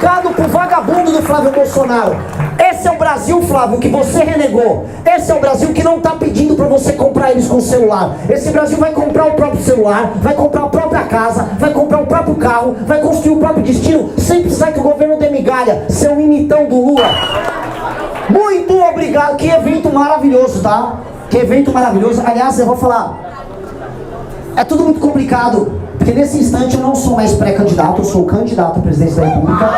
trocado pro vagabundo do Flávio Bolsonaro. Esse é o Brasil, Flávio, que você renegou. Esse é o Brasil que não tá pedindo pra você comprar eles com celular. Esse Brasil vai comprar o próprio celular, vai comprar a própria casa, vai comprar o próprio carro, vai construir o próprio destino, sem precisar que o governo dê migalha. Seu imitão do Lula. Muito obrigado. Que evento maravilhoso, tá? Que evento maravilhoso. Aliás, eu vou falar, é tudo muito complicado, porque nesse instante eu não sou mais pré-candidato, eu sou candidato à presidência da República.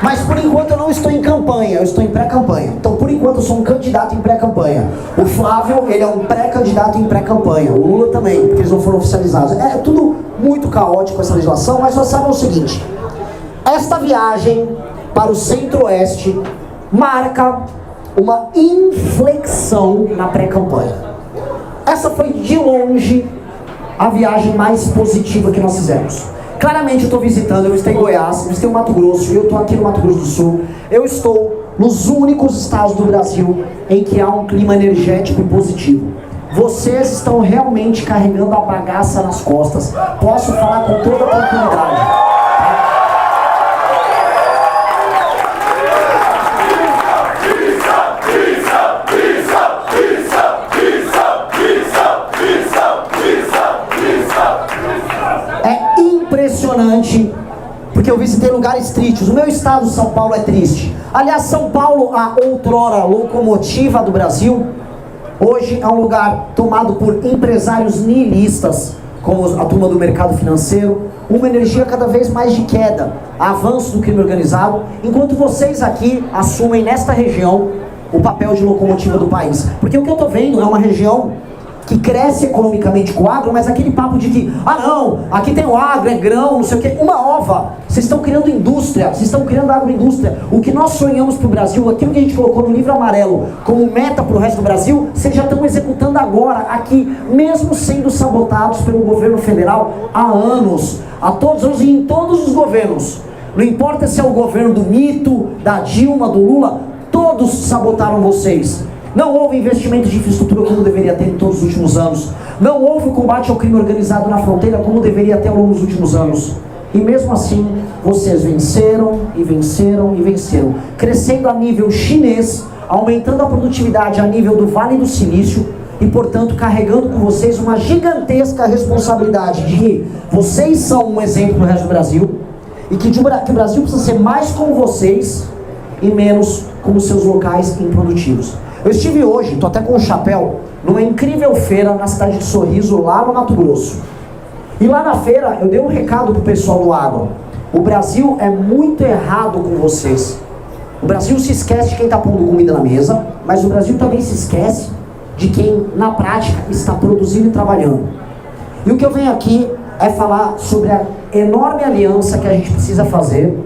Mas por enquanto eu não estou em campanha, eu estou em pré-campanha. Então por enquanto eu sou um candidato em pré-campanha. O Flávio, ele é um pré-candidato em pré-campanha. O Lula também, porque eles não foram oficializados. É tudo muito caótico essa legislação, mas nós sabemos o seguinte: esta viagem para o Centro-Oeste marca uma inflexão na pré-campanha. Essa foi de longe a viagem mais positiva que nós fizemos. Claramente eu estou visitando, eu estou em Goiás, eu estou em Mato Grosso, eu estou aqui no Mato Grosso do Sul, eu estou nos únicos estados do Brasil em que há um clima energético e positivo. Vocês estão realmente carregando a bagaça nas costas, posso falar com toda a tranquilidade. Impressionante, porque eu visitei lugares tristes. O meu estado, São Paulo, é triste. Aliás, São Paulo, a outrora locomotiva do Brasil, hoje é um lugar tomado por empresários nihilistas, como a turma do mercado financeiro, uma energia cada vez mais de queda, avanço do crime organizado, enquanto vocês aqui assumem nesta região o papel de locomotiva do país. Porque o que eu estou vendo é uma região que cresce economicamente com o agro, mas aquele papo de que, ah não, aqui tem o agro, é grão, não sei o que, uma ova. Vocês estão criando indústria, vocês estão criando agroindústria. O que nós sonhamos para o Brasil, aquilo que a gente colocou no livro amarelo como meta para o resto do Brasil, vocês já estão executando agora, aqui, mesmo sendo sabotados pelo governo federal há anos, a todos os e em todos os governos. Não importa se é o governo do Mito, da Dilma, do Lula, todos sabotaram vocês. Não houve investimento de infraestrutura como deveria ter em todos os últimos anos. Não houve o combate ao crime organizado na fronteira como deveria ter ao longo dos últimos anos. E mesmo assim, vocês venceram e venceram e venceram. Crescendo a nível chinês, aumentando a produtividade a nível do Vale do Silício e, portanto, carregando com vocês uma gigantesca responsabilidade de que vocês são um exemplo para o resto do Brasil e que o Brasil precisa ser mais como vocês e menos como seus locais improdutivos. Eu estive hoje, estou até com um chapéu, numa incrível feira na cidade de Sorriso, lá no Mato Grosso. E lá na feira eu dei um recado pro pessoal do agro. O Brasil é muito errado com vocês. O Brasil se esquece de quem está pondo comida na mesa, mas o Brasil também se esquece de quem, na prática, está produzindo e trabalhando. E o que eu venho aqui é falar sobre a enorme aliança que a gente precisa fazer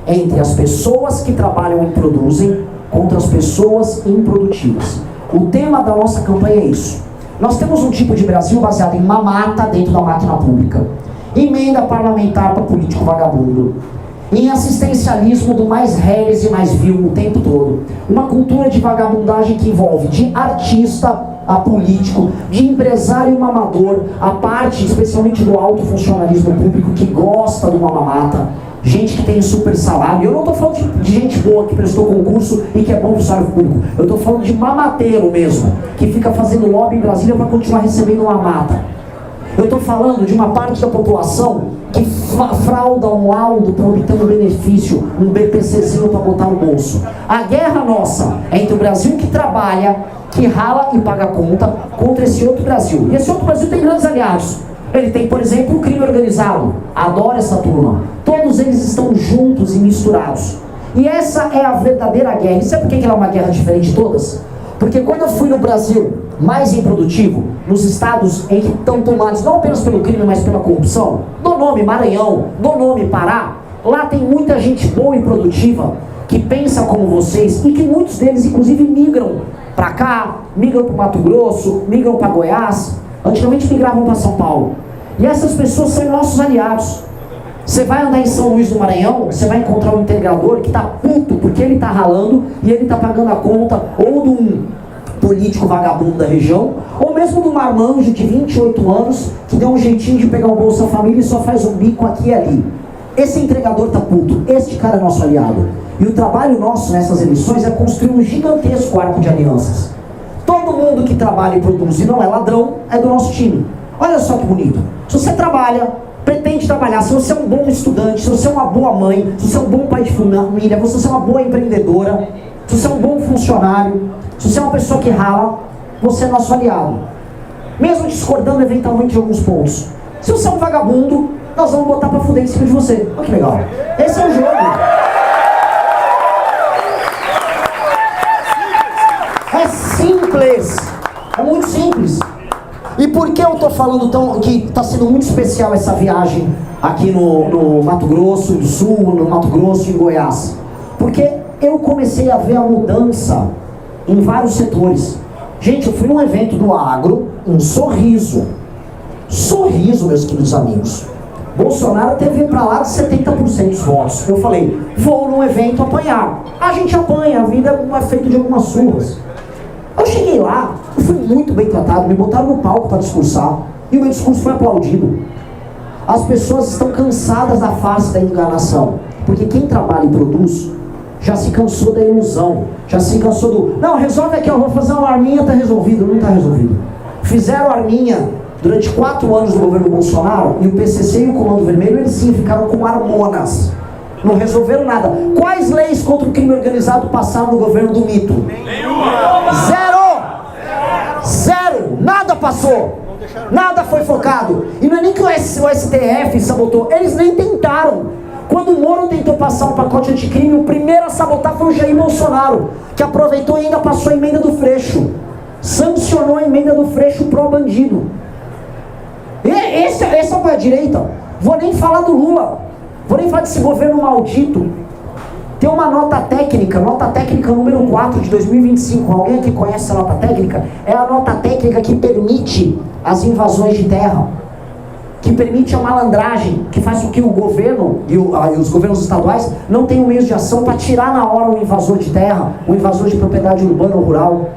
entre as pessoas que trabalham e produzem contra as pessoas improdutivas. O tema da nossa campanha é isso. Nós temos um tipo de Brasil baseado em mamata dentro da máquina pública, emenda parlamentar para político vagabundo, em assistencialismo do mais reles e mais vil o tempo todo, uma cultura de vagabundagem que envolve de artista a político, de empresário e mamador, a parte especialmente do alto funcionalismo público que gosta de uma mamata, gente que tem super salário. Eu não estou falando de gente boa que prestou concurso e que é bom funcionário público. Eu estou falando de mamateiro mesmo, que fica fazendo lobby em Brasília para continuar recebendo uma mata. Eu estou falando de uma parte da população que frauda um laudo para obter um benefício, um BPCzinho para botar no bolso. A guerra nossa é entre o Brasil que trabalha, que rala e paga conta, contra esse outro Brasil. E esse outro Brasil tem grandes aliados. Ele tem, por exemplo, o crime organizado. Adoro essa turma. Todos eles estão juntos e misturados. E essa é a verdadeira guerra. E sabe por que ela é uma guerra diferente de todas? Porque quando eu fui no Brasil mais improdutivo, nos estados em que estão tomados não apenas pelo crime, mas pela corrupção, no nome Maranhão, no nome Pará, lá tem muita gente boa e produtiva que pensa como vocês e que muitos deles inclusive migram para cá, migram para o Mato Grosso, migram para Goiás. Antigamente migravam para São Paulo. E essas pessoas são nossos aliados. Você vai andar em São Luís do Maranhão, você vai encontrar um integrador que está puto porque ele está ralando e ele está pagando a conta ou de político vagabundo da região, ou mesmo do marmanjo de 28 anos, que deu um jeitinho de pegar o Bolsa Família e só faz um bico aqui e ali. Esse entregador tá puto, este cara é nosso aliado. E o trabalho nosso nessas eleições é construir um gigantesco arco de alianças. Todo mundo que trabalha e produz e não é ladrão, é do nosso time. Olha só que bonito. Se você trabalha, pretende trabalhar, se você é um bom estudante, se você é uma boa mãe, se você é um bom pai de família, se você é uma boa empreendedora, se você é um bom funcionário, se você é uma pessoa que rala, você é nosso aliado. Mesmo discordando eventualmente de alguns pontos. Se você é um vagabundo, nós vamos botar pra fuder em cima de você. Olha que legal. Esse é o jogo. É simples. É muito simples. E por que eu tô falando que tá sendo muito especial essa viagem aqui no Mato Grosso do Sul, no Mato Grosso e Goiás? Porque eu comecei a ver a mudança em vários setores. Gente, eu fui num evento do agro, um Sorriso. Sorriso, meus queridos amigos. Bolsonaro teve pra lá de 70% dos votos. Eu falei, vou num evento apanhar. A gente apanha, a vida é feita de algumas surras. Eu cheguei lá, eu fui muito bem tratado, me botaram no palco para discursar, e o meu discurso foi aplaudido. As pessoas estão cansadas da face da enganação, porque quem trabalha e produz já se cansou da ilusão, já se cansou do, não, resolve aqui, eu vou fazer uma arminha, tá resolvido. Não tá resolvido. Fizeram arminha durante 4 anos do governo Bolsonaro, e o PCC e o Comando Vermelho, eles sim ficaram com hormonas. Não resolveram nada. Quais leis contra o crime organizado passaram no governo do mito? Nenhuma. Zero. Nada passou. Nada foi focado. E não é nem que o STF sabotou. Eles nem tentaram. Quando o Moro tentou passar um pacote anticrime, o primeiro a sabotar foi o Jair Bolsonaro, que aproveitou e ainda passou a emenda do Freixo. Sancionou a emenda do Freixo pró-bandido. Esse é a direita. Vou nem falar do Lula. Vou nem falar desse governo maldito. Tem uma nota técnica número 4 de 2025. Alguém aqui conhece essa nota técnica? É a nota técnica que permite as invasões de terra, que permite a malandragem, que faz com que o governo e os governos estaduais não tenham meios de ação para tirar na hora o invasor de terra, o invasor de propriedade urbana ou rural.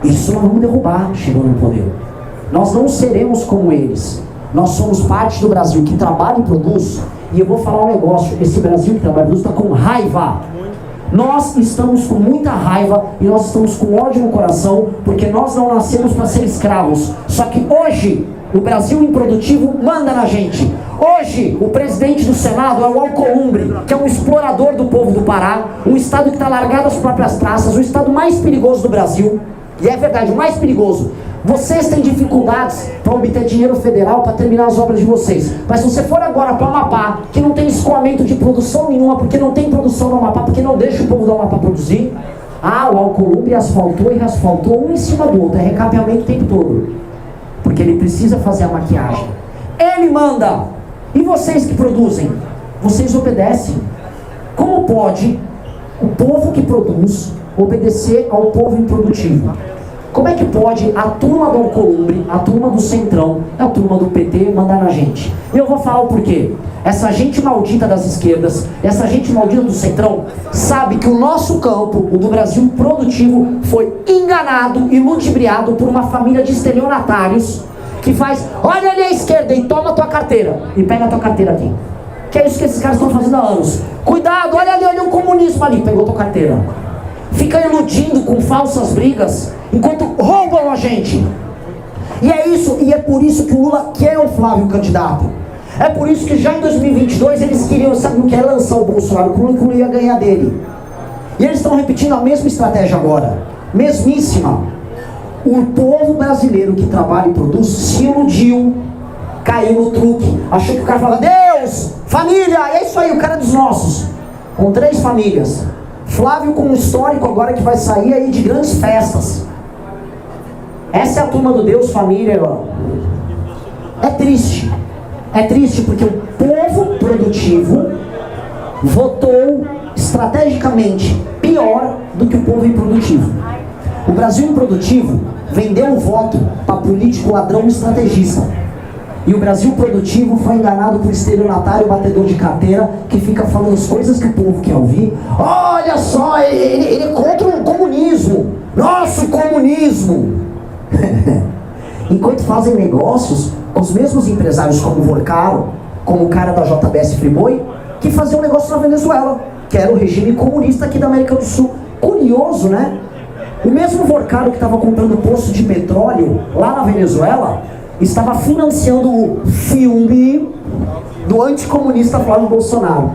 Isso nós vamos derrubar, chegando no poder. Nós não seremos como eles. Nós somos parte do Brasil que trabalha e produz. E eu vou falar um negócio, esse Brasil que trabalha e produz está com raiva. Nós estamos com muita raiva e nós estamos com ódio no coração, porque nós não nascemos para ser escravos. Só que hoje, o Brasil improdutivo manda na gente. Hoje, o presidente do Senado é o Alcolumbre, que é um explorador do povo do Pará, um estado que está largado às próprias traças, o estado mais perigoso do Brasil. E é verdade, o mais perigoso. Vocês têm dificuldades para obter dinheiro federal para terminar as obras de vocês. Mas se você for agora para o Amapá, que não tem escoamento de produção nenhuma, porque não tem produção no Amapá, porque não deixa o povo do Amapá produzir, o Alcolumbre asfaltou e reasfaltou um em cima do outro, é recapeamento o tempo todo. Porque ele precisa fazer a maquiagem. Ele manda. E vocês que produzem? Vocês obedecem. Como pode o povo que produz obedecer ao povo improdutivo? Como é que pode a turma do Alcolumbre, a turma do Centrão, a turma do PT mandar na gente? E eu vou falar o porquê. Essa gente maldita das esquerdas, essa gente maldita do Centrão, sabe que o nosso campo, o do Brasil produtivo, foi enganado e ludibriado por uma família de estelionatários que faz, olha ali à esquerda e toma a tua carteira. E pega a tua carteira aqui. Que é isso que esses caras estão fazendo há anos. Cuidado, olha ali, olha o comunismo ali, pegou a tua carteira. Fica iludindo com falsas brigas, enquanto roubam a gente. E é isso, e é por isso que o Lula quer o Flávio candidato. É por isso que já em 2022 eles queriam, sabe o que é, lançar o Bolsonaro, que o Lula ia ganhar dele. E eles estão repetindo a mesma estratégia agora, mesmíssima. O povo brasileiro que trabalha e produz se iludiu, caiu no truque, achou que o cara falava, Deus, família, é isso aí, o cara é dos nossos. Com 3 famílias. Flávio com um histórico agora que vai sair aí de grandes festas. Essa é a turma do Deus, família. É triste. É triste porque o povo produtivo votou estrategicamente pior do que o povo improdutivo. O Brasil improdutivo vendeu o voto para político ladrão estrategista. E o Brasil produtivo foi enganado por estelionatário batedor de carteira que fica falando as coisas que o povo quer ouvir. Olha só, ele é contra o comunismo. Nosso comunismo! Enquanto fazem negócios com os mesmos empresários como o Vorcaro, como o cara da JBS Friboi, que faziam negócio na Venezuela, que era o regime comunista aqui da América do Sul. Curioso, né? O mesmo Vorcaro que estava comprando poço de petróleo lá na Venezuela estava financiando o filme do anticomunista Flávio Bolsonaro.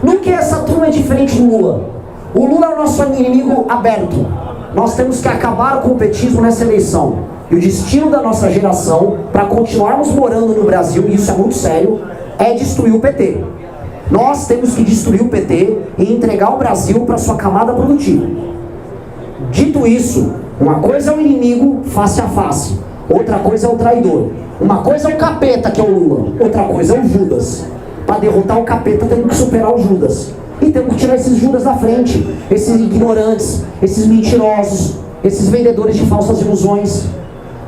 No que essa turma é diferente do Lula? O Lula é o nosso inimigo aberto. Nós temos que acabar com o petismo nessa eleição. E o destino da nossa geração, para continuarmos morando no Brasil, e isso é muito sério, é destruir o PT. Nós temos que destruir o PT e entregar o Brasil para sua camada produtiva. Dito isso, uma coisa é o inimigo face a face, outra coisa é o traidor. Uma coisa é o capeta, que é o Lula, outra coisa é o Judas. Para derrotar o capeta temos que superar o Judas. E temos que tirar esses Judas da frente, esses ignorantes, esses mentirosos, esses vendedores de falsas ilusões.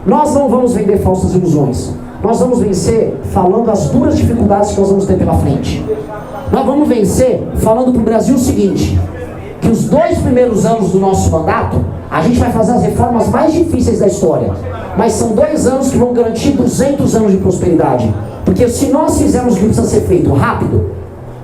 Nós não vamos vender falsas ilusões. Nós vamos vencer falando as duras dificuldades que nós vamos ter pela frente. Nós vamos vencer falando para o Brasil o seguinte: que os 2 primeiros anos do nosso mandato, a gente vai fazer as reformas mais difíceis da história. Mas são 2 anos que vão garantir 200 anos de prosperidade. Porque se nós fizermos o que precisa ser feito rápido,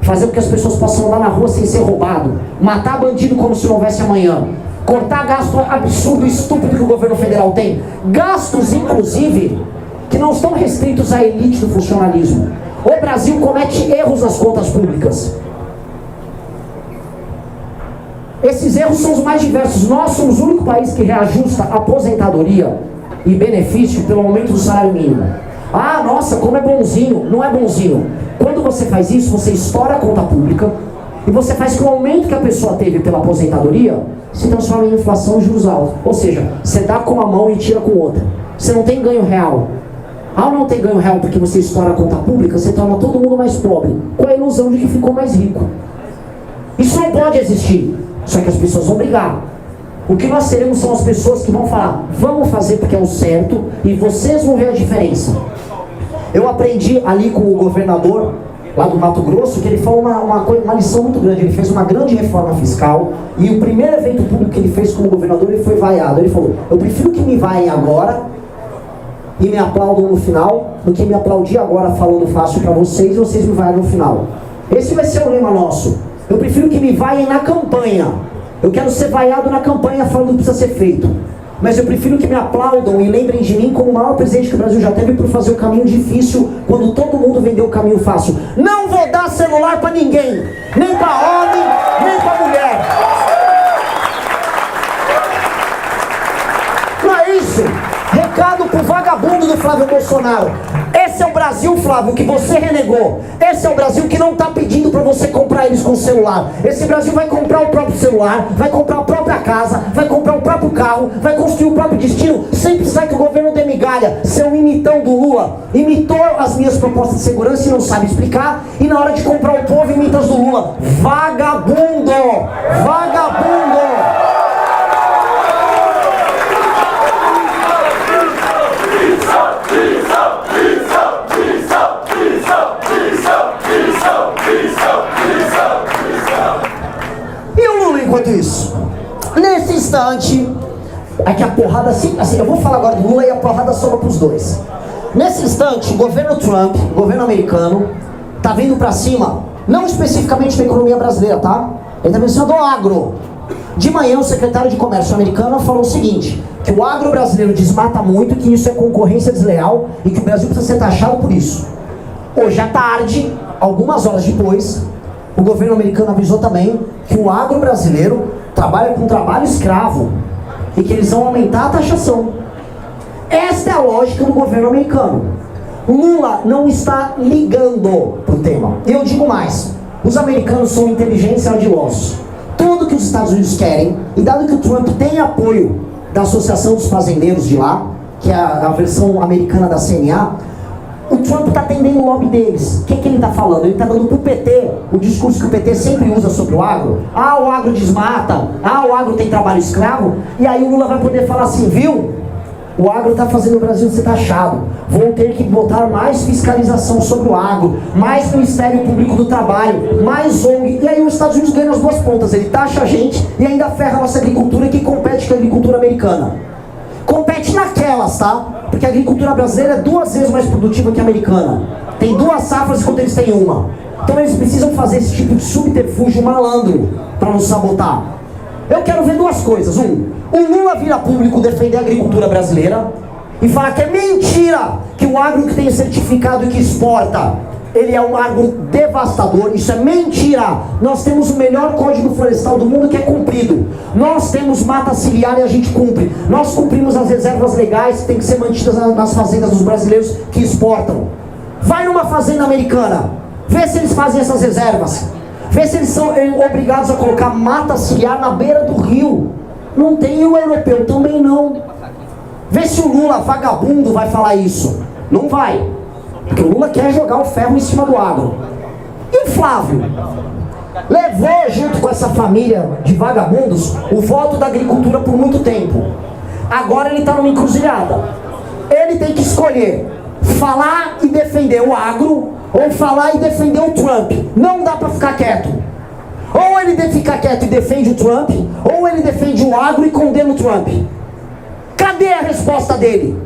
fazer com que as pessoas possam andar na rua sem ser roubado, matar bandido como se não houvesse amanhã, cortar gasto absurdo e estúpido que o governo federal tem, gastos inclusive que não estão restritos à elite do funcionalismo. O Brasil comete erros nas contas públicas. Esses erros são os mais diversos. Nós somos o único país que reajusta aposentadoria e benefício pelo aumento do salário mínimo. Ah, nossa, como é bonzinho. Não é bonzinho. Quando você faz isso, você estoura a conta pública e você faz que o aumento que a pessoa teve pela aposentadoria se transforme em inflação e juros altos. Ou seja, você dá com uma mão e tira com outra. Você não tem ganho real. Ao não ter ganho real porque você estoura a conta pública, você torna todo mundo mais pobre, com a ilusão de que ficou mais rico. Isso não pode existir. Só que as pessoas vão brigar. O que nós teremos são as pessoas que vão falar: vamos fazer porque é o certo e vocês vão ver a diferença. Eu aprendi ali com o governador lá do Mato Grosso que ele falou uma lição muito grande. Ele fez uma grande reforma fiscal e o primeiro evento público que ele fez como governador, ele foi vaiado. Ele falou: eu prefiro que me vaiem agora e me aplaudam no final do que me aplaudir agora falando fácil para vocês e vocês me vaiam no final. Esse vai ser o lema nosso. Eu prefiro que me vaiem na campanha. Eu quero ser vaiado na campanha falando o que precisa ser feito. Mas eu prefiro que me aplaudam e lembrem de mim como o maior presidente que o Brasil já teve por fazer o caminho difícil quando todo mundo vendeu o caminho fácil. Não vou dar celular para ninguém, nem para homem, nem para mulher. Não é isso? Recado pro vagabundo do Flávio Bolsonaro. Esse é o Brasil, Flávio, que você renegou. Esse é o Brasil que não está pedindo para você comprar eles com celular. Esse Brasil vai comprar o próprio celular, vai comprar a própria casa, vai comprar o próprio carro, vai construir o próprio destino, sem precisar que o governo dê migalha. Você é um imitão do Lula. Imitou as minhas propostas de segurança e não sabe explicar. E na hora de comprar o povo, imita as do Lula. Vagabundo! Vagabundo! E o Lula enquanto isso? Nesse instante, é que a porrada assim, eu vou falar agora do Lula e a porrada sobra para os dois. Nesse instante, o governo Trump, o governo americano, tá vindo para cima, não especificamente da economia brasileira, tá? Ele tá pensando no agro. De manhã, o secretário de Comércio americano falou o seguinte: que o agro brasileiro desmata muito, que isso é concorrência desleal e que o Brasil precisa ser taxado por isso. Hoje à tarde, algumas horas depois, o governo americano avisou também que o agro brasileiro trabalha com trabalho escravo e que eles vão aumentar a taxação. Esta é a lógica do governo americano. Lula não está ligando pro tema. Eu digo mais: os americanos são inteligentes e ardilosos. Tudo que os Estados Unidos querem, e dado que o Trump tem apoio da Associação dos Fazendeiros de lá, que é a versão americana da CNA, o Trump está atendendo o lobby deles. O que ele está falando? Ele está dando para o PT o discurso que o PT sempre usa sobre o agro. Ah, o agro desmata. Ah, o agro tem trabalho escravo. E aí o Lula vai poder falar assim: viu? O agro está fazendo o Brasil ser taxado. Vão ter que botar mais fiscalização sobre o agro, mais Ministério Público do Trabalho, mais ONG. E aí os Estados Unidos ganham as duas pontas. Ele taxa a gente e ainda ferra a nossa agricultura, que compete com a agricultura americana. Compete naquelas, tá? Porque a agricultura brasileira é 2 vezes mais produtiva que a americana. Tem 2 safras enquanto eles têm uma. Então eles precisam fazer esse tipo de subterfúgio malandro para nos sabotar. Eu quero ver 2 coisas. O Lula vira público defender a agricultura brasileira e falar que é mentira que o agro que tem certificado e que exporta, ele é um agro devastador. Isso é mentira. Nós temos o melhor código florestal do mundo, que é cumprido. Nós temos mata ciliar e a gente cumpre. Nós cumprimos as reservas legais que tem que ser mantidas nas fazendas dos brasileiros que exportam. Vai numa fazenda americana, vê se eles fazem essas reservas, vê se eles são obrigados a colocar mata ciliar na beira do rio. Não tem, o europeu também não. Vê se o Lula, vagabundo, vai falar isso. Não vai, porque o Lula quer jogar o ferro em cima do agro. E o Flávio levou junto com essa família de vagabundos o voto da agricultura por muito tempo. Agora ele está numa encruzilhada. Ele tem que escolher falar e defender o agro ou falar e defender o Trump. Não dá para ficar quieto. Ou ele fica quieto e defende o Trump, ou ele defende o agro e condena o Trump. Cadê a resposta dele?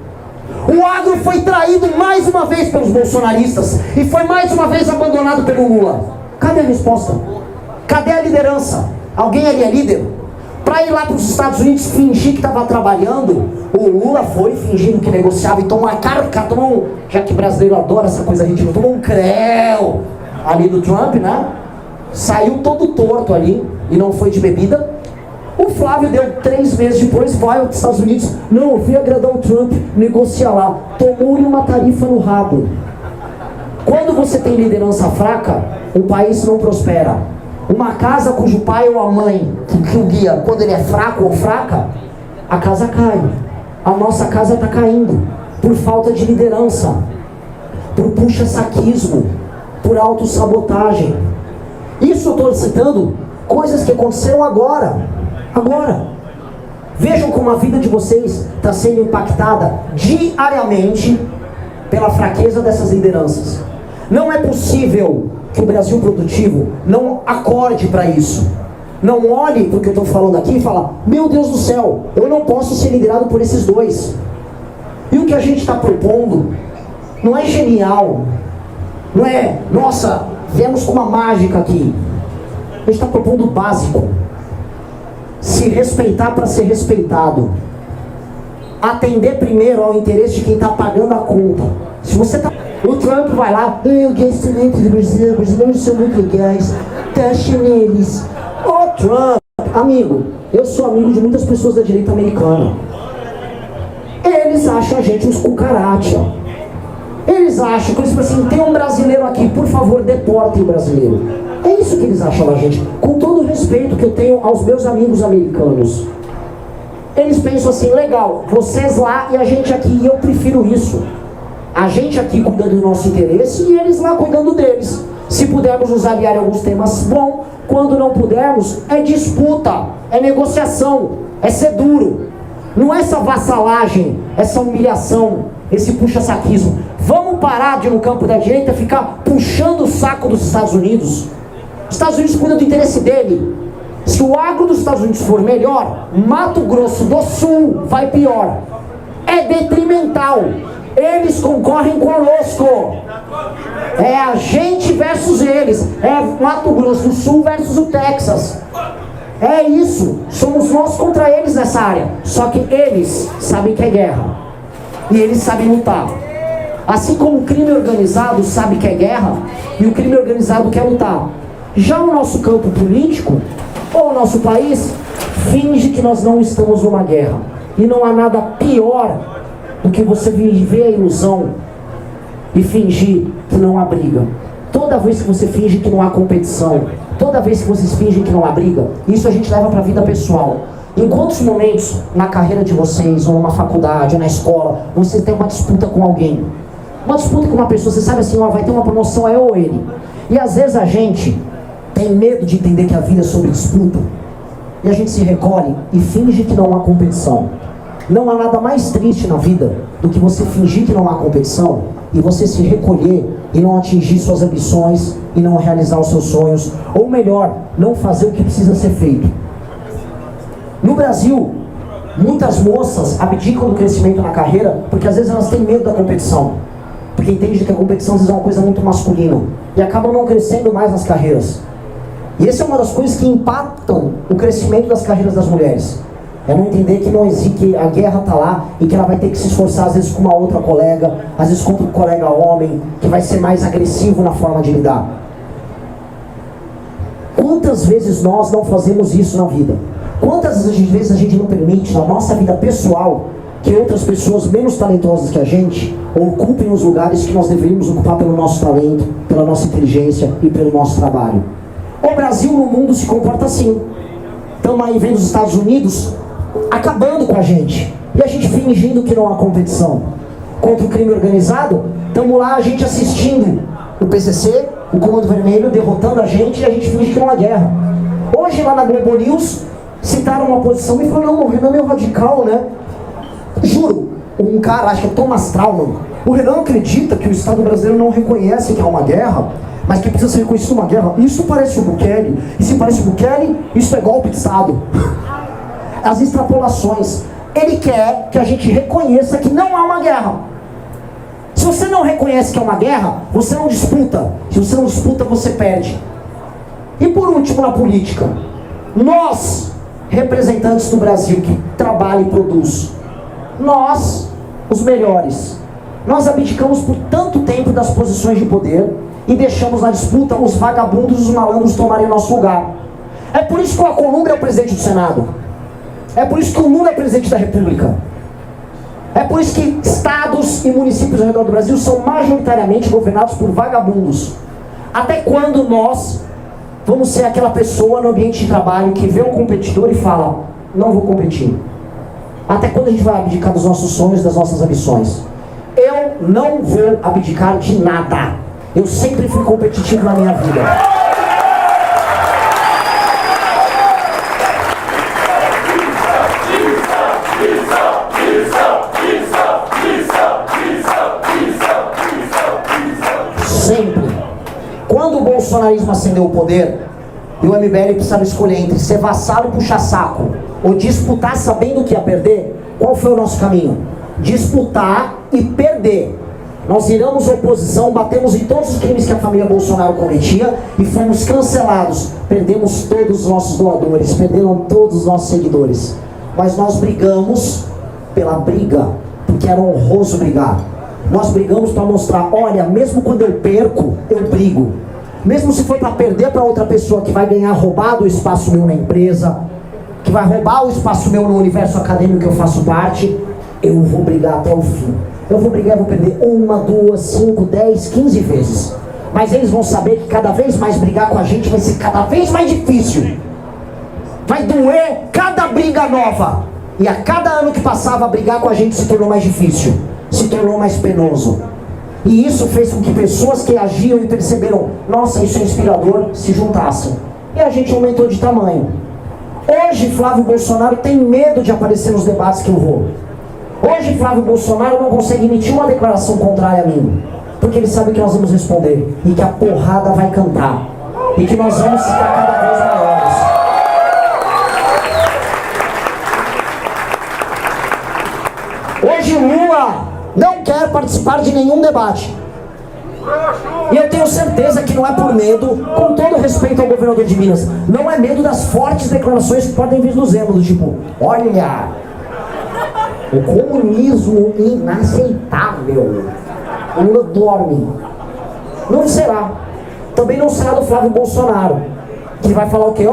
O agro foi traído mais uma vez pelos bolsonaristas e foi mais uma vez abandonado pelo Lula. Cadê a resposta? Cadê a liderança? Alguém ali é líder? Para ir lá para os Estados Unidos fingir que estava trabalhando, o Lula foi fingindo que negociava e tomou uma carca, já que brasileiro adora essa coisa ridícula, tomou um creu ali do Trump, né? Saiu todo torto ali e não foi de bebida. O Flávio deu 3 meses depois, vai aos Estados Unidos. Não, eu fui agradar o Trump, negociar lá. Tomou-lhe uma tarifa no rabo. Quando você tem liderança fraca, o país não prospera. Uma casa cujo pai ou a mãe, que o guia, quando ele é fraco ou fraca, a casa cai. A nossa casa está caindo por falta de liderança, por puxa-saquismo, por autossabotagem. Isso eu estou citando coisas que aconteceram agora. Vejam como a vida de vocês está sendo impactada diariamente pela fraqueza dessas lideranças. Não é possível que o Brasil produtivo não acorde para isso. Não olhe para o que eu estou falando aqui e fala: meu Deus do céu, eu não posso ser liderado por esses dois. E o que a gente está propondo não é genial, não é, nossa, viemos com uma mágica aqui. A gente está propondo o básico. Se respeitar para ser respeitado. Atender primeiro ao interesse de quem está pagando a conta. Se você está... O Trump vai lá, eu gosto muito do Brasil, os brasileiros são muito legais, taxa neles. Ô Trump, amigo, eu sou amigo de muitas pessoas da direita americana. Eles acham a gente uns cucaracha. Eles acham que eles assim, tem um brasileiro aqui, por favor, deportem o brasileiro. É isso que eles acham da gente, com todo o respeito que eu tenho aos meus amigos americanos. Eles pensam assim: legal, vocês lá e a gente aqui, e eu prefiro isso. A gente aqui cuidando do nosso interesse e eles lá cuidando deles. Se pudermos nos aliar em alguns temas, bom. Quando não pudermos, é disputa, é negociação, é ser duro. Não é essa vassalagem, essa humilhação, esse puxa-saquismo. Vamos parar de, no campo da direita, ficar puxando o saco dos Estados Unidos. Os Estados Unidos cuidam do interesse dele. Se o agro dos Estados Unidos for melhor, Mato Grosso do Sul vai pior. É detrimental. Eles concorrem conosco. É a gente versus eles. É Mato Grosso do Sul versus o Texas. É isso. Somos nós contra eles nessa área. Só que eles sabem que é guerra. E eles sabem lutar. Assim como o crime organizado sabe que é guerra, e o crime organizado quer lutar. Já o nosso campo político, ou o nosso país, finge que nós não estamos numa guerra. E não há nada pior do que você viver a ilusão e fingir que não há briga. Toda vez que você finge que não há competição, toda vez que vocês fingem que não há briga, isso a gente leva para a vida pessoal. Em quantos momentos na carreira de vocês, ou numa faculdade, ou na escola, você tem uma disputa com alguém? Uma disputa com uma pessoa, você sabe assim, ó, vai ter uma promoção, é eu ou ele. E às vezes a gente tem medo de entender que a vida é sobre disputa. E a gente se recolhe e finge que não há competição. Não há nada mais triste na vida do que você fingir que não há competição e você se recolher e não atingir suas ambições e não realizar os seus sonhos, ou melhor, não fazer o que precisa ser feito. No Brasil, muitas moças abdicam do crescimento na carreira porque às vezes elas têm medo da competição, porque entendem que a competição às vezes é uma coisa muito masculina e acabam não crescendo mais nas carreiras. E essa é uma das coisas que impactam o crescimento das carreiras das mulheres. É não entender que não existe, que a guerra está lá e que ela vai ter que se esforçar às vezes com uma outra colega, às vezes contra um colega homem, que vai ser mais agressivo na forma de lidar. Quantas vezes nós não fazemos isso na vida? Quantas vezes a gente não permite na nossa vida pessoal que outras pessoas menos talentosas que a gente ocupem os lugares que nós deveríamos ocupar pelo nosso talento, pela nossa inteligência e pelo nosso trabalho? O Brasil no mundo se comporta assim. Estamos aí vendo os Estados Unidos acabando com a gente, e a gente fingindo que não há competição. Contra o crime organizado, estamos lá a gente assistindo o PCC, o Comando Vermelho, derrotando a gente, e a gente finge que não há guerra. Hoje lá na Globo News, citaram uma posição e falaram, não, o Renan é meio radical, né? Juro, um cara, acho que é Thomas Trauman, o Renan acredita que o Estado brasileiro não reconhece que há uma guerra, mas que precisa ser reconhecido uma guerra. Isso parece o Bukele, e se parece o Bukele, isso é golpe de Estado. As extrapolações. Ele quer que a gente reconheça que não há uma guerra. Se você não reconhece que é uma guerra, você não disputa. Se você não disputa, você perde. E por último, na política, nós, representantes do Brasil que trabalha e produz, nós, os melhores, nós abdicamos por tanto tempo das posições de poder e deixamos na disputa os vagabundos e os malandros tomarem nosso lugar. É por isso que o Alcolumbre é o presidente do Senado. É por isso que o Lula é presidente da República. É por isso que estados e municípios ao redor do Brasil são majoritariamente governados por vagabundos. Até quando nós vamos ser aquela pessoa no ambiente de trabalho que vê um competidor e fala, não vou competir? Até quando a gente vai abdicar dos nossos sonhos, das nossas ambições? Eu não vou abdicar de nada. Eu sempre fui competitivo na minha vida. Sempre. Quando o bolsonarismo ascendeu o poder, e o MBL precisava escolher entre ser vassalo e puxar saco, ou disputar sabendo que ia perder, qual foi o nosso caminho? Disputar e perder. Nós viramos oposição, batemos em todos os crimes que a família Bolsonaro cometia e fomos cancelados. Perdemos todos os nossos doadores, perderam todos os nossos seguidores. Mas nós brigamos pela briga, porque era honroso brigar. Nós brigamos para mostrar, olha, mesmo quando eu perco, eu brigo. Mesmo se for para perder para outra pessoa que vai ganhar roubado o espaço meu na empresa, que vai roubar o espaço meu no universo acadêmico que eu faço parte, eu vou brigar até o fim. Eu vou brigar, vou perder 1, 2, 5, 10, 15 vezes. Mas eles vão saber que cada vez mais brigar com a gente vai ser cada vez mais difícil. Vai doer cada briga nova. E a cada ano que passava, brigar com a gente se tornou mais difícil, se tornou mais penoso. E isso fez com que pessoas que agiam e perceberam, nossa, isso é inspirador, se juntassem. E a gente aumentou de tamanho. Hoje Flávio Bolsonaro tem medo de aparecer nos debates que eu vou. Hoje Flávio Bolsonaro não consegue emitir uma declaração contrária a mim, porque ele sabe que nós vamos responder, e que a porrada vai cantar, e que nós vamos ficar cada vez maiores. Hoje Lula não quer participar de nenhum debate. E eu tenho certeza que não é por medo, com todo respeito ao governador de Minas, não é medo das fortes declarações que podem vir do Zema, do tipo, olha, o comunismo inaceitável, o Lula dorme. Não será. Também não será do Flávio Bolsonaro, que vai falar o quê?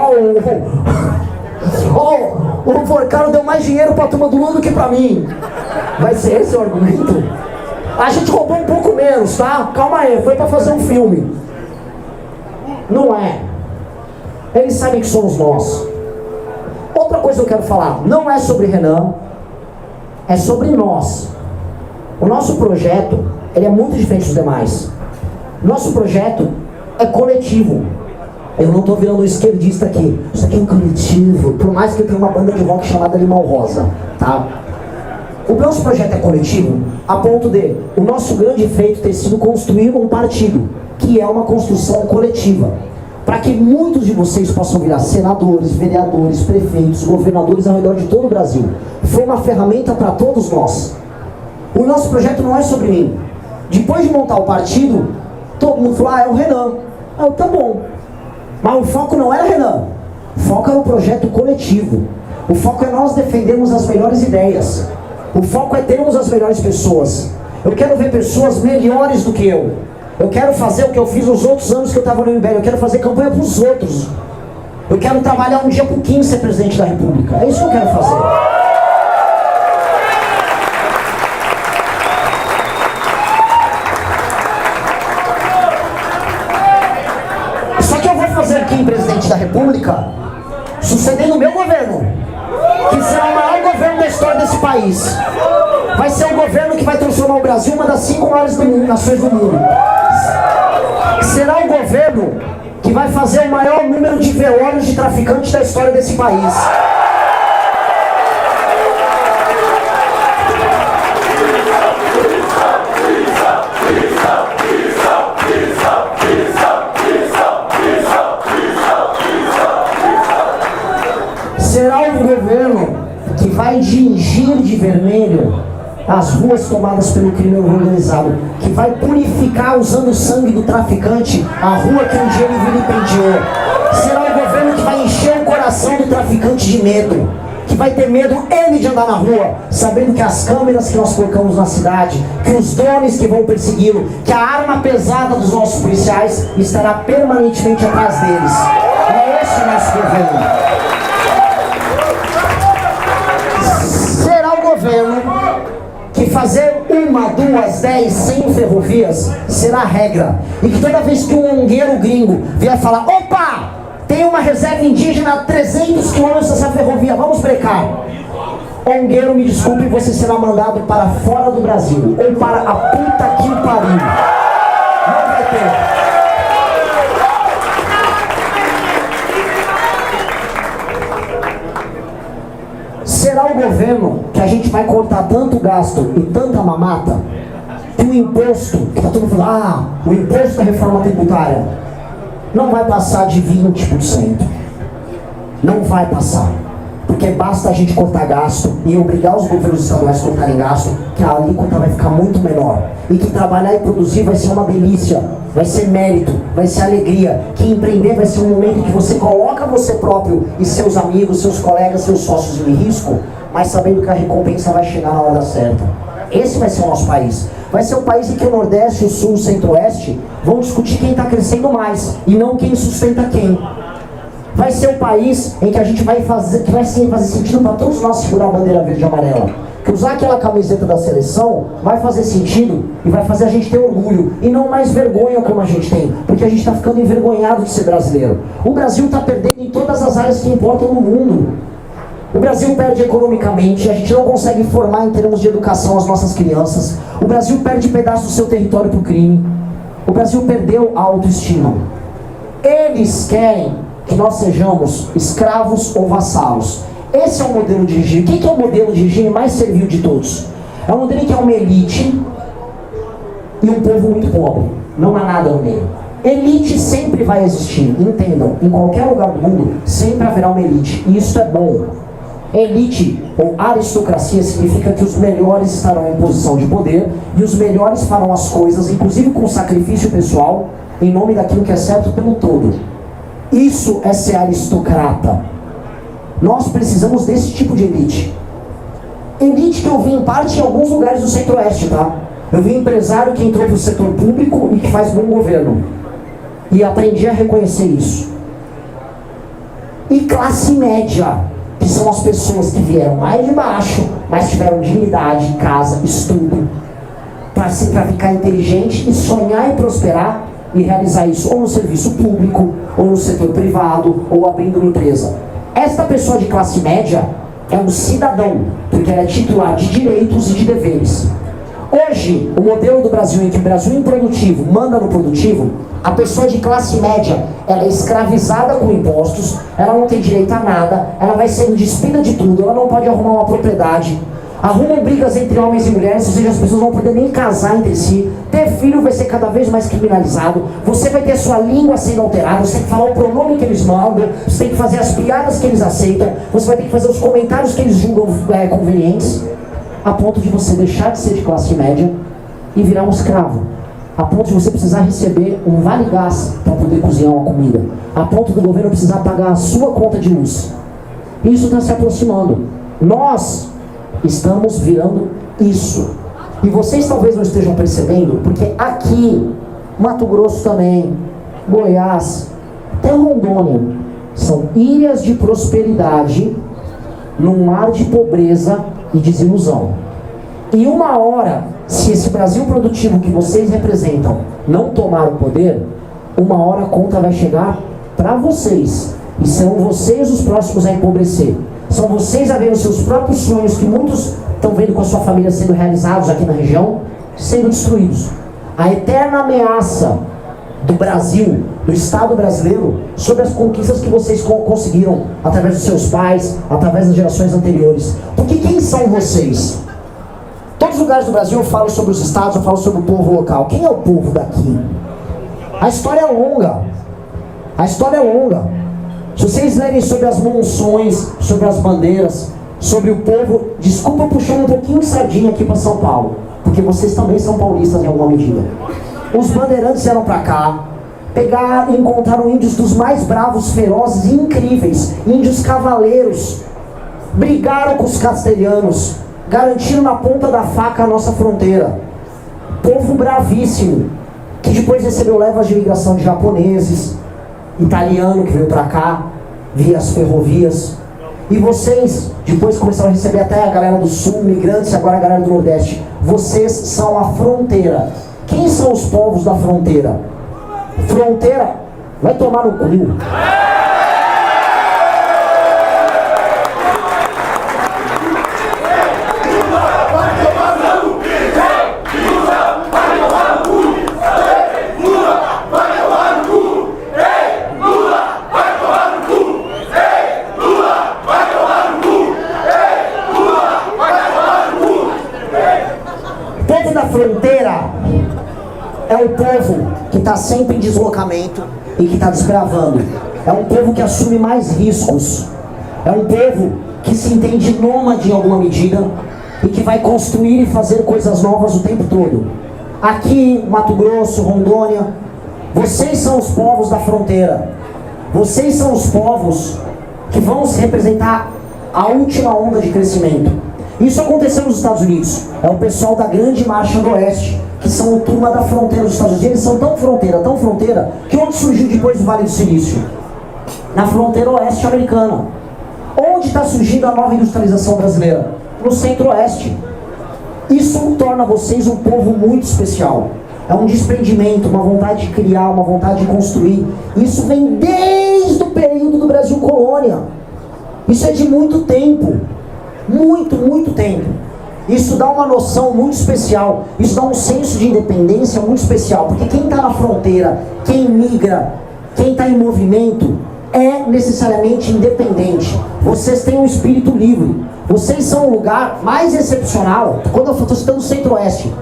O Porcaro deu mais dinheiro pra turma do Lula do que pra mim. Vai ser esse o argumento? A gente roubou um pouco menos, tá? Calma aí, foi pra fazer um filme. Não é. Eles sabem que somos nós. Outra coisa que eu quero falar, não é sobre Renan, é sobre nós. O nosso projeto, ele é muito diferente dos demais. Nosso projeto é coletivo. Eu não estou virando um esquerdista aqui. Isso aqui é um coletivo. Por mais que eu tenha uma banda de rock chamada Limão Rosa, tá? O nosso projeto é coletivo a ponto de o nosso grande feito ter sido construir um partido, que é uma construção coletiva, para que muitos de vocês possam virar senadores, vereadores, prefeitos, governadores ao redor de todo o Brasil. Foi uma ferramenta para todos nós. O nosso projeto não é sobre mim. Depois de montar o partido, todo mundo falou, é o Renan. Tá bom. Mas o foco não era Renan. O foco era o projeto coletivo. O foco é nós defendermos as melhores ideias. O foco é termos as melhores pessoas. Eu quero ver pessoas melhores do que eu. Eu quero fazer o que eu fiz nos outros anos que eu estava no MBL. Eu quero fazer campanha para os outros. Eu quero trabalhar um dia por 15 ser presidente da República. É isso que eu quero fazer. Só que eu vou fazer aqui em presidente da República, sucedendo o meu governo, que será o maior governo da história desse país. Vai ser um governo que vai transformar o Brasil em uma das 5 maiores nações do mundo. Será o governo que vai fazer o maior número de velórios de traficantes da história desse país. Será um governo que vai tingir de vermelho as ruas tomadas pelo crime organizado, que vai purificar usando o sangue do traficante a rua que um dia ele vilipendiou. Será um governo que vai encher o coração do traficante de medo, que vai ter medo ele de andar na rua, sabendo que as câmeras que nós colocamos na cidade, que os drones que vão persegui-lo, que a arma pesada dos nossos policiais estará permanentemente atrás deles. É esse o nosso governo. Será o governo que fazer 1, 2, 10, 100 ferrovias será a regra. E que toda vez que um ongueiro gringo vier falar, opa, tem uma reserva indígena a 300 quilômetros dessa ferrovia, vamos brecar. Ongueiro, me desculpe, você será mandado para fora do Brasil, ou para a puta que o pariu. Não vai ter. Será o governo que a gente vai cortar tanto gasto e tanta mamata que o imposto, que está todo mundo falando, o imposto da reforma tributária não vai passar de 20%. Não vai passar. Porque basta a gente cortar gasto e obrigar os governos estaduais a cortarem gasto, que a alíquota vai ficar muito menor. E que trabalhar e produzir vai ser uma delícia, vai ser mérito, vai ser alegria. Que empreender vai ser um momento em que você coloca você próprio e seus amigos, seus colegas, seus sócios em risco, mas sabendo que a recompensa vai chegar na hora certa. Esse vai ser o nosso país. Vai ser um país em que o Nordeste, o Sul, o Centro-Oeste vão discutir quem está crescendo mais e não quem sustenta quem. Vai ser um país em que a gente vai fazer, que vai sim fazer sentido para todos nós segurar a bandeira verde e amarela. Que usar aquela camiseta da seleção vai fazer sentido e vai fazer a gente ter orgulho e não mais vergonha como a gente tem, porque a gente está ficando envergonhado de ser brasileiro. O Brasil está perdendo em todas as áreas que importam no mundo. O Brasil perde economicamente, a gente não consegue formar em termos de educação as nossas crianças. O Brasil perde pedaços do seu território para o crime. O Brasil perdeu a autoestima. Eles querem que nós sejamos escravos ou vassalos. Esse é o modelo de regime. Quem que é o modelo de regime mais servil de todos? É um modelo que é uma elite e um povo muito pobre. Não há nada no meio. Elite sempre vai existir, entendam. Em qualquer lugar do mundo sempre haverá uma elite. E isso é bom. Elite ou aristocracia significa que os melhores estarão em posição de poder e os melhores farão as coisas, inclusive com sacrifício pessoal, em nome daquilo que é certo pelo todo. Isso é ser aristocrata. Nós precisamos desse tipo de elite. Elite que eu vi em parte em alguns lugares do Centro-Oeste, tá? Eu vi empresário que entrou para o setor público e que faz bom governo. E aprendi a reconhecer isso. E classe média, que são as pessoas que vieram mais de baixo, mas tiveram dignidade, casa, estudo, para ficar inteligente e sonhar e prosperar e realizar isso ou no serviço público, ou no setor privado, ou abrindo uma empresa. Esta pessoa de classe média é um cidadão, porque ela é titular de direitos e de deveres. Hoje, o modelo do Brasil, em que o Brasil improdutivo manda no produtivo, a pessoa de classe média, ela é escravizada com impostos, ela não tem direito a nada, ela vai sendo despida de tudo, ela não pode arrumar uma propriedade. Arrumam brigas entre homens e mulheres, ou seja, as pessoas não vão poder nem casar entre si. Ter filho vai ser cada vez mais criminalizado. Você vai ter sua língua sendo alterada. Você tem que falar o pronome que eles mandam. Você tem que fazer as piadas que eles aceitam. Você vai ter que fazer os comentários que eles julgam convenientes. A ponto de você deixar de ser de classe média e virar um escravo. A ponto de você precisar receber um vale-gás para poder cozinhar uma comida. A ponto do governo precisar pagar a sua conta de luz. Isso está se aproximando. Nós estamos virando isso. E vocês talvez não estejam percebendo, porque aqui, Mato Grosso também, Goiás, até Rondônia, são ilhas de prosperidade num mar de pobreza e desilusão. E uma hora, se esse Brasil produtivo que vocês representam não tomar o poder, uma hora a conta vai chegar para vocês. E serão vocês os próximos a empobrecer. São vocês a ver os seus próprios sonhos, que muitos estão vendo com a sua família sendo realizados aqui na região, sendo destruídos. A eterna ameaça do Brasil, do Estado brasileiro, sobre as conquistas que vocês conseguiram através dos seus pais, através das gerações anteriores. Porque quem são vocês? Todos os lugares do Brasil eu falo sobre os estados, eu falo sobre o povo local. Quem é o povo daqui? A história é longa. A história é longa. Se vocês lerem sobre as monções, sobre as bandeiras, sobre o povo, desculpa puxar um pouquinho de sardinha aqui para São Paulo, porque vocês também são paulistas em alguma medida. Os bandeirantes vieram para cá, pegaram e encontraram índios dos mais bravos, ferozes e incríveis, índios cavaleiros, brigaram com os castelhanos, garantiram na ponta da faca a nossa fronteira. Povo bravíssimo, que depois recebeu levas de imigração de japoneses, italiano que veio para cá, via as ferrovias. E vocês, depois começaram a receber até a galera do sul, migrantes, e agora a galera do nordeste. Vocês são a fronteira. Quem são os povos da fronteira? Fronteira vai tomar no cu. Fronteira é o povo que está sempre em deslocamento e que está desbravando. É um povo que assume mais riscos. É um povo que se entende nômade em alguma medida e que vai construir e fazer coisas novas o tempo todo. Aqui, Mato Grosso, Rondônia, vocês são os povos da fronteira. Vocês são os povos que vão se representar a última onda de crescimento. Isso aconteceu nos Estados Unidos. É o pessoal da Grande Marcha do Oeste, que são a turma da fronteira dos Estados Unidos. Eles são tão fronteira, que onde surgiu depois do Vale do Silício? Na fronteira oeste americana. Onde está surgindo a nova industrialização brasileira? No centro-oeste. Isso torna vocês um povo muito especial. É um desprendimento, uma vontade de criar, uma vontade de construir. Isso vem desde o período do Brasil colônia. Isso é de muito tempo. Muito tempo. Isso dá uma noção muito especial. Isso dá um senso de independência muito especial. Porque quem está na fronteira, quem migra, quem está em movimento, é necessariamente independente. Vocês têm um espírito livre. Vocês são o lugar mais excepcional, quando eu estou citando o Centro-Oeste,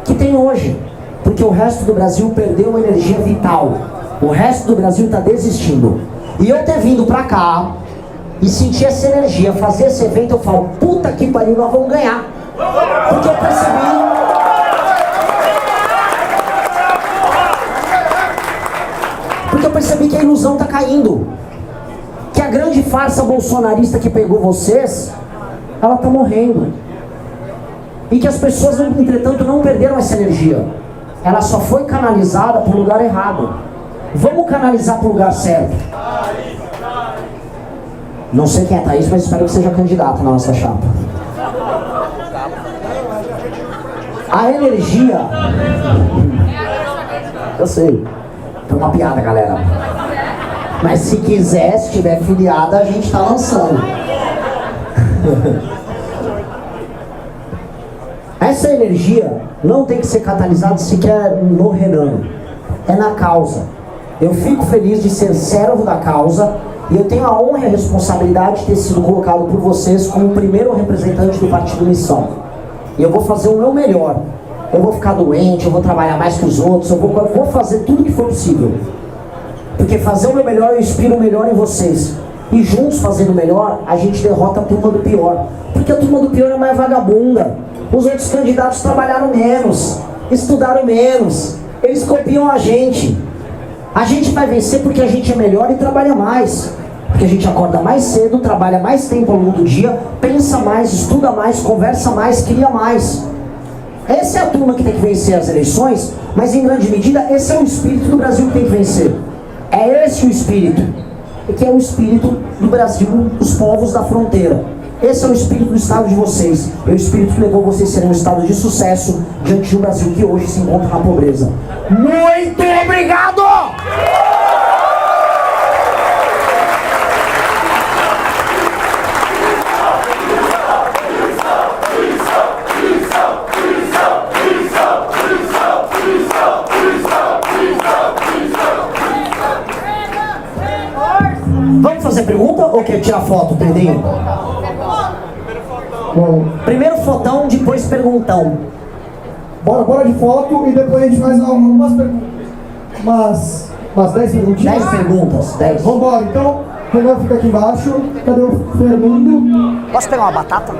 que tem hoje. Porque o resto do Brasil perdeu uma energia vital. O resto do Brasil está desistindo. E eu ter vindo para cá e sentir essa energia, fazer esse evento, eu falo, puta que pariu, nós vamos ganhar. Porque eu percebi que a ilusão está caindo. Que a grande farsa bolsonarista que pegou vocês, ela está morrendo. E que as pessoas, entretanto, não perderam essa energia. Ela só foi canalizada para o lugar errado. Vamos canalizar para o lugar certo. Não sei quem é Thaís, mas espero que seja candidato na nossa chapa. A energia... Eu sei. Foi uma piada, galera. Mas se quiser, se tiver filiada, a gente tá lançando. Essa energia não tem que ser catalisada sequer no Renan. É na causa. Eu fico feliz de ser servo da causa E eu tenho a honra e a responsabilidade de ter sido colocado por vocês como o primeiro representante do Partido Missão. E eu vou fazer o meu melhor. Eu vou ficar doente, eu vou trabalhar mais que os outros, eu vou fazer tudo que for possível. Porque fazer o meu melhor, eu inspiro o melhor em vocês. E juntos fazendo o melhor, a gente derrota a turma do pior. Porque a turma do pior é mais vagabunda. Os outros candidatos trabalharam menos, estudaram menos, eles copiam a gente. A gente vai vencer porque a gente é melhor e trabalha mais. Porque a gente acorda mais cedo, trabalha mais tempo ao longo do dia, pensa mais, estuda mais, conversa mais, cria mais. Essa é a turma que tem que vencer as eleições, mas em grande medida esse é o espírito do Brasil que tem que vencer. É esse o espírito, que é o espírito do Brasil, dos povos da fronteira. Esse é o espírito do estado de vocês. É o espírito que levou vocês a serem um estado de sucesso diante de um Brasil que hoje se encontra na pobreza. Muito obrigado! Vamos fazer pergunta ou quer tirar foto, Pedrinho? Bom, primeiro fotão, depois perguntão. Bora de foto e depois a gente faz algumas perguntas. Umas 10 perguntinhas? 10 perguntas, 10. Vambora, então. O Renan fica aqui embaixo. Cadê o Fernando? Posso pegar uma batata?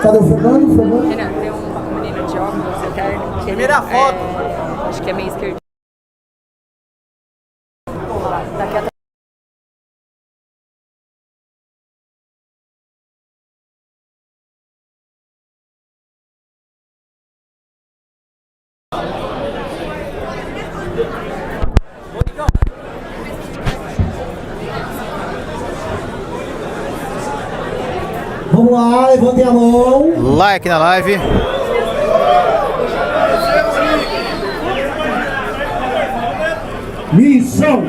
Cadê o Fernando? Renan, tem um menino de óculos eterno. Primeira foto. Acho que é meio esquerdo. Daqui até. Vamos lá, levantem a mão. Like na live. Missão!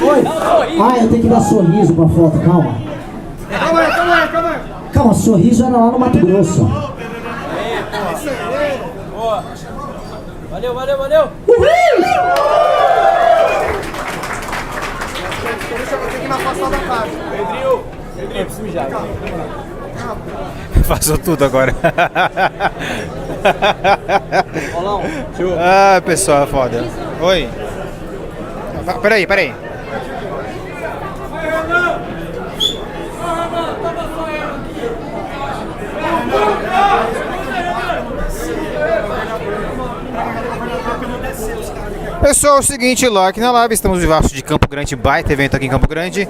Oi. Ah, eu tenho que dar sorriso pra foto, calma. Calma aí. Calma, sorriso era lá no Mato Grosso. Valeu. Pedrinho, preciso mijar. Passou tudo agora. Ah, pessoal, foda. Oi. Peraí. Pessoal, é o seguinte, like na live, estamos debaixo de Campo Grande, baita evento aqui em Campo Grande.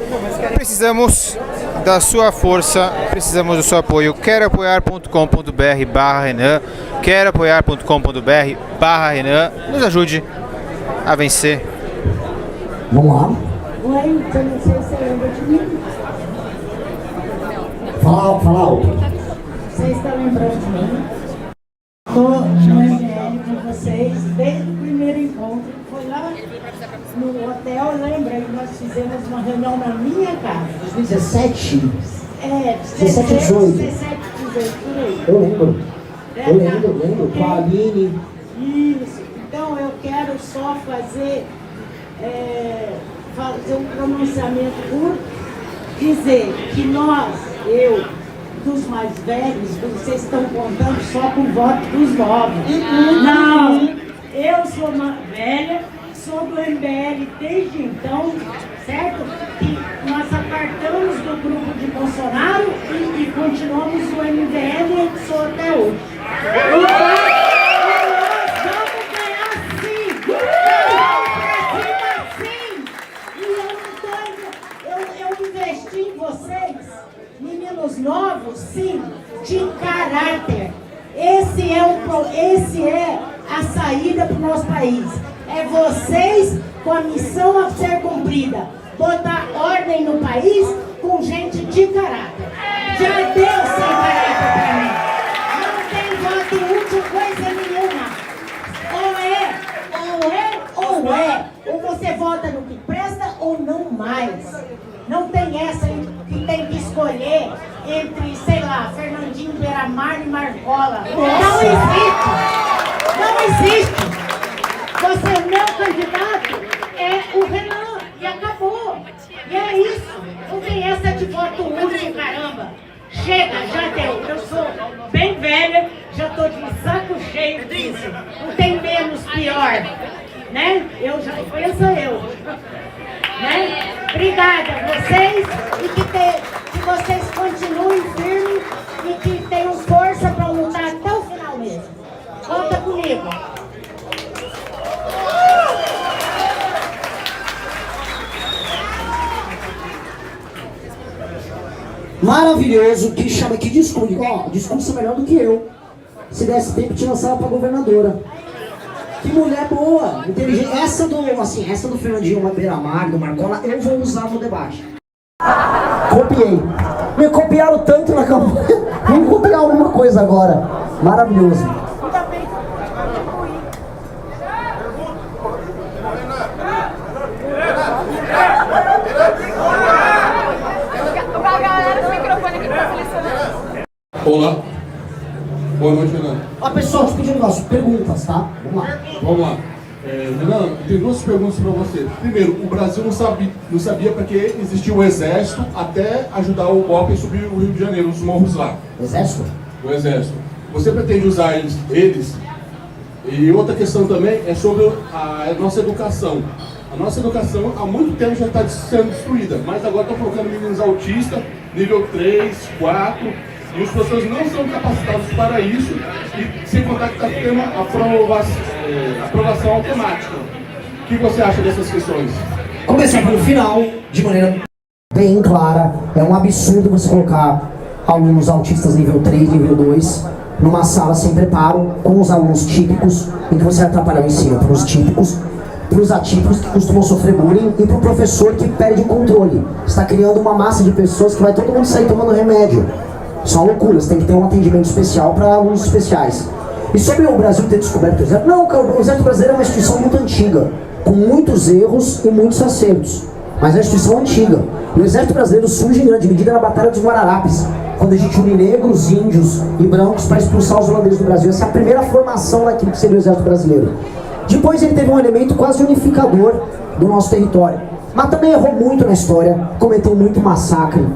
Precisamos da sua força, precisamos do seu apoio. queroapoiar.com.br/Renan, queroapoiar.com.br/Renan. Nos ajude a vencer. Vamos lá. Oi, eu não sei se você lembra de mim. Fala alto. Você está lembrando de mim? Estou no ML com vocês desde o primeiro encontro. Foi lá no hotel, lembrei que nós fizemos uma reunião na minha casa. 2017? É, 17, 18. 17, 18, por aí. Eu lembro. Com a Aline. Isso. Então eu quero só fazer um pronunciamento curto, dizer que nós, dos mais velhos, vocês estão contando só com o voto dos novos. Não, eu sou uma velha, sou do MBL desde então, certo? E nós apartamos do grupo de Bolsonaro e continuamos no MBL e sou até hoje. Meninos novos, sim, de caráter. Esse é a saída para o nosso país. É vocês com a missão a ser cumprida. Botar ordem no país com gente de caráter. Já deu sem caráter para mim. Não tem voto útil coisa nenhuma. escola. Não existe. Não existe. Você, meu candidato, é o Renan. E acabou. E é isso. Não tem essa de voto único, caramba. Chega, já deu. Eu sou bem velha, já tô de saco cheio disso. Não tem menos pior. Né? Eu já penso eu. Né? Obrigada a vocês e que vocês continuem firmes e que tenham força para lutar até o final mesmo. Conta comigo. Maravilhoso, que chama que discurso. Ó, discurso melhor do que eu. Se desse tempo, te lançava pra governadora. Que mulher boa, inteligente. Essa do Fernandinho Beira-Mar, do Marcola, eu vou usar no debate. Copiei. Me copiaram tanto na campanha. Vamos copiar alguma coisa agora. Maravilhoso. Olá. Boa noite, Renan. Ó, pessoal, deixa eu pedir um negócio. Perguntas, tá? Vamos lá. Vamos lá. Renan, tem duas perguntas para você. Primeiro, o Brasil não sabia para que existia o Exército até ajudar o golpe a subir o Rio de Janeiro, os morros lá. Exército? O Exército. Você pretende usar eles? E outra questão também é sobre a nossa educação. A nossa educação há muito tempo já está sendo destruída, mas agora estão colocando meninos autistas, nível 3, 4, e os professores não são capacitados para isso, e sem contar que está tendo aprovação automática. O que você acha dessas questões? Começar pelo final, de maneira bem clara. É um absurdo você colocar alunos autistas nível 3, nível 2, numa sala sem preparo, com os alunos típicos, em que você vai atrapalhar o ensino para os típicos, para os atípicos que costumam sofrer bullying e para o professor que perde o controle. Você está criando uma massa de pessoas que vai todo mundo sair tomando remédio. Isso é uma loucura, você tem que ter um atendimento especial para alunos especiais. E sobre o Brasil ter descoberto o Exército, não, o Exército Brasileiro é uma instituição muito antiga, com muitos erros e muitos acertos, mas é uma instituição antiga. E o Exército Brasileiro surge em grande medida na Batalha dos Guararapes, quando a gente une negros, índios e brancos para expulsar os holandeses do Brasil. Essa é a primeira formação daquilo que seria o Exército Brasileiro. Depois ele teve um elemento quase unificador do nosso território, mas também errou muito na história, cometeu muito massacre,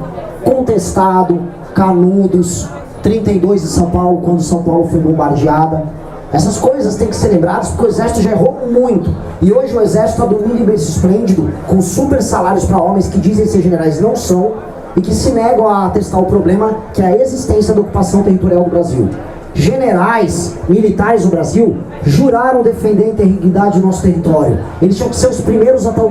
contestado, Canudos, 32 em São Paulo, quando São Paulo foi bombardeada. Essas coisas têm que ser lembradas porque o Exército já errou muito. E hoje o Exército está dormindo em berço esplêndido, com super salários para homens que dizem ser generais e não são, e que se negam a atestar o problema que é a existência da ocupação territorial do Brasil. Generais, militares do Brasil, juraram defender a integridade do nosso território. Eles tinham que ser os primeiros a estar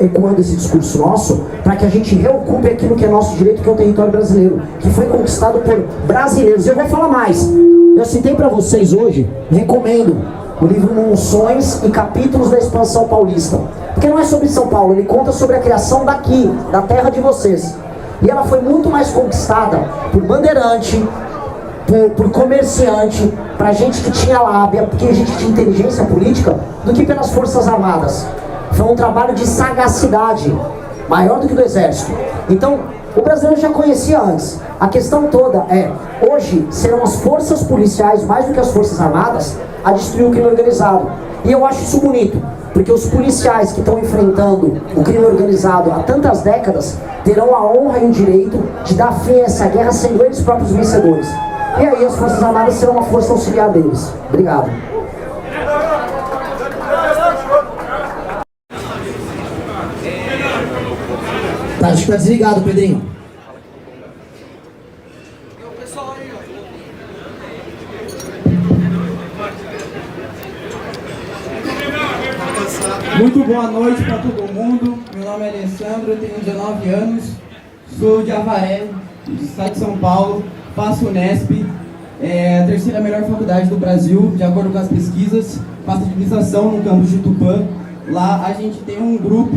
ecoando esse discurso nosso, para que a gente reocupe aquilo que é nosso direito, que é o território brasileiro, que foi conquistado por brasileiros. Eu vou falar mais. Eu citei para vocês hoje, recomendo o livro Monções e Capítulos da Expansão Paulista. Porque não é sobre São Paulo, ele conta sobre a criação daqui, da terra de vocês. E ela foi muito mais conquistada por bandeirante, por comerciante, pra gente que tinha lábia, porque a gente tinha inteligência política, do que pelas Forças Armadas. Foi um trabalho de sagacidade, maior do que do Exército. Então, o brasileiro já conhecia antes. A questão toda é, hoje serão as forças policiais, mais do que as Forças Armadas, a destruir o crime organizado. E eu acho isso bonito, porque os policiais que estão enfrentando o crime organizado há tantas décadas, terão a honra e o direito de dar fim a essa guerra sendo eles próprios vencedores. E aí as Forças Armadas serão uma força auxiliar deles. Obrigado. Tá, acho que tá desligado, Pedrinho. Muito boa noite para todo mundo. Meu nome é Alessandro, eu tenho 19 anos, sou de Avaré, do estado de São Paulo, faço Unesp, a terceira melhor faculdade do Brasil, de acordo com as pesquisas, faço administração no campus de Tupã. Lá a gente tem um grupo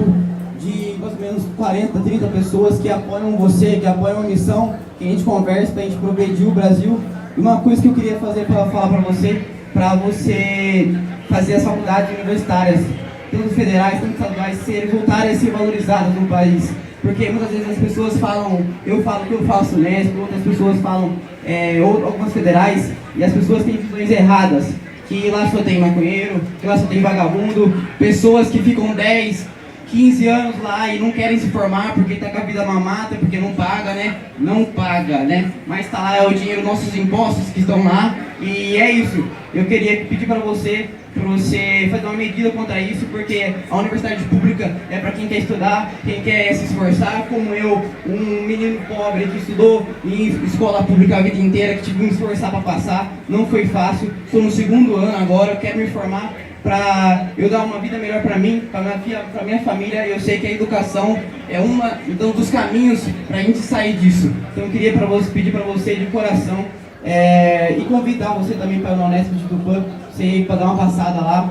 de mais ou menos 40, 30 pessoas que apoiam você, que apoiam a missão, que a gente conversa para a gente progredir o Brasil. E uma coisa que eu queria fazer para falar para você fazer as faculdades universitárias, tanto federais, tanto estaduais, voltarem a ser valorizadas no país. Porque muitas vezes as pessoas falam, eu falo que eu faço Unesp, outras pessoas falam algumas federais, e as pessoas têm visões erradas, que lá só tem maconheiro, que lá só tem vagabundo, pessoas que ficam 10, 15 anos lá e não querem se formar porque tá com a vida mamata, porque não paga, né? Não paga, né? Mas tá lá, é o dinheiro, nossos impostos que estão lá, e é isso. Eu queria pedir para você fazer uma medida contra isso, porque a universidade pública é para quem quer estudar, quem quer se esforçar, como eu, um menino pobre que estudou em escola pública a vida inteira, que tive que me esforçar para passar, não foi fácil, estou no 2º ano agora, eu quero me formar para eu dar uma vida melhor para mim, para minha família. Eu sei que a educação é um dos caminhos para a gente sair disso. Então eu queria pedir para você de coração e convidar você também para a Unesp de Tupã, para dar uma passada lá.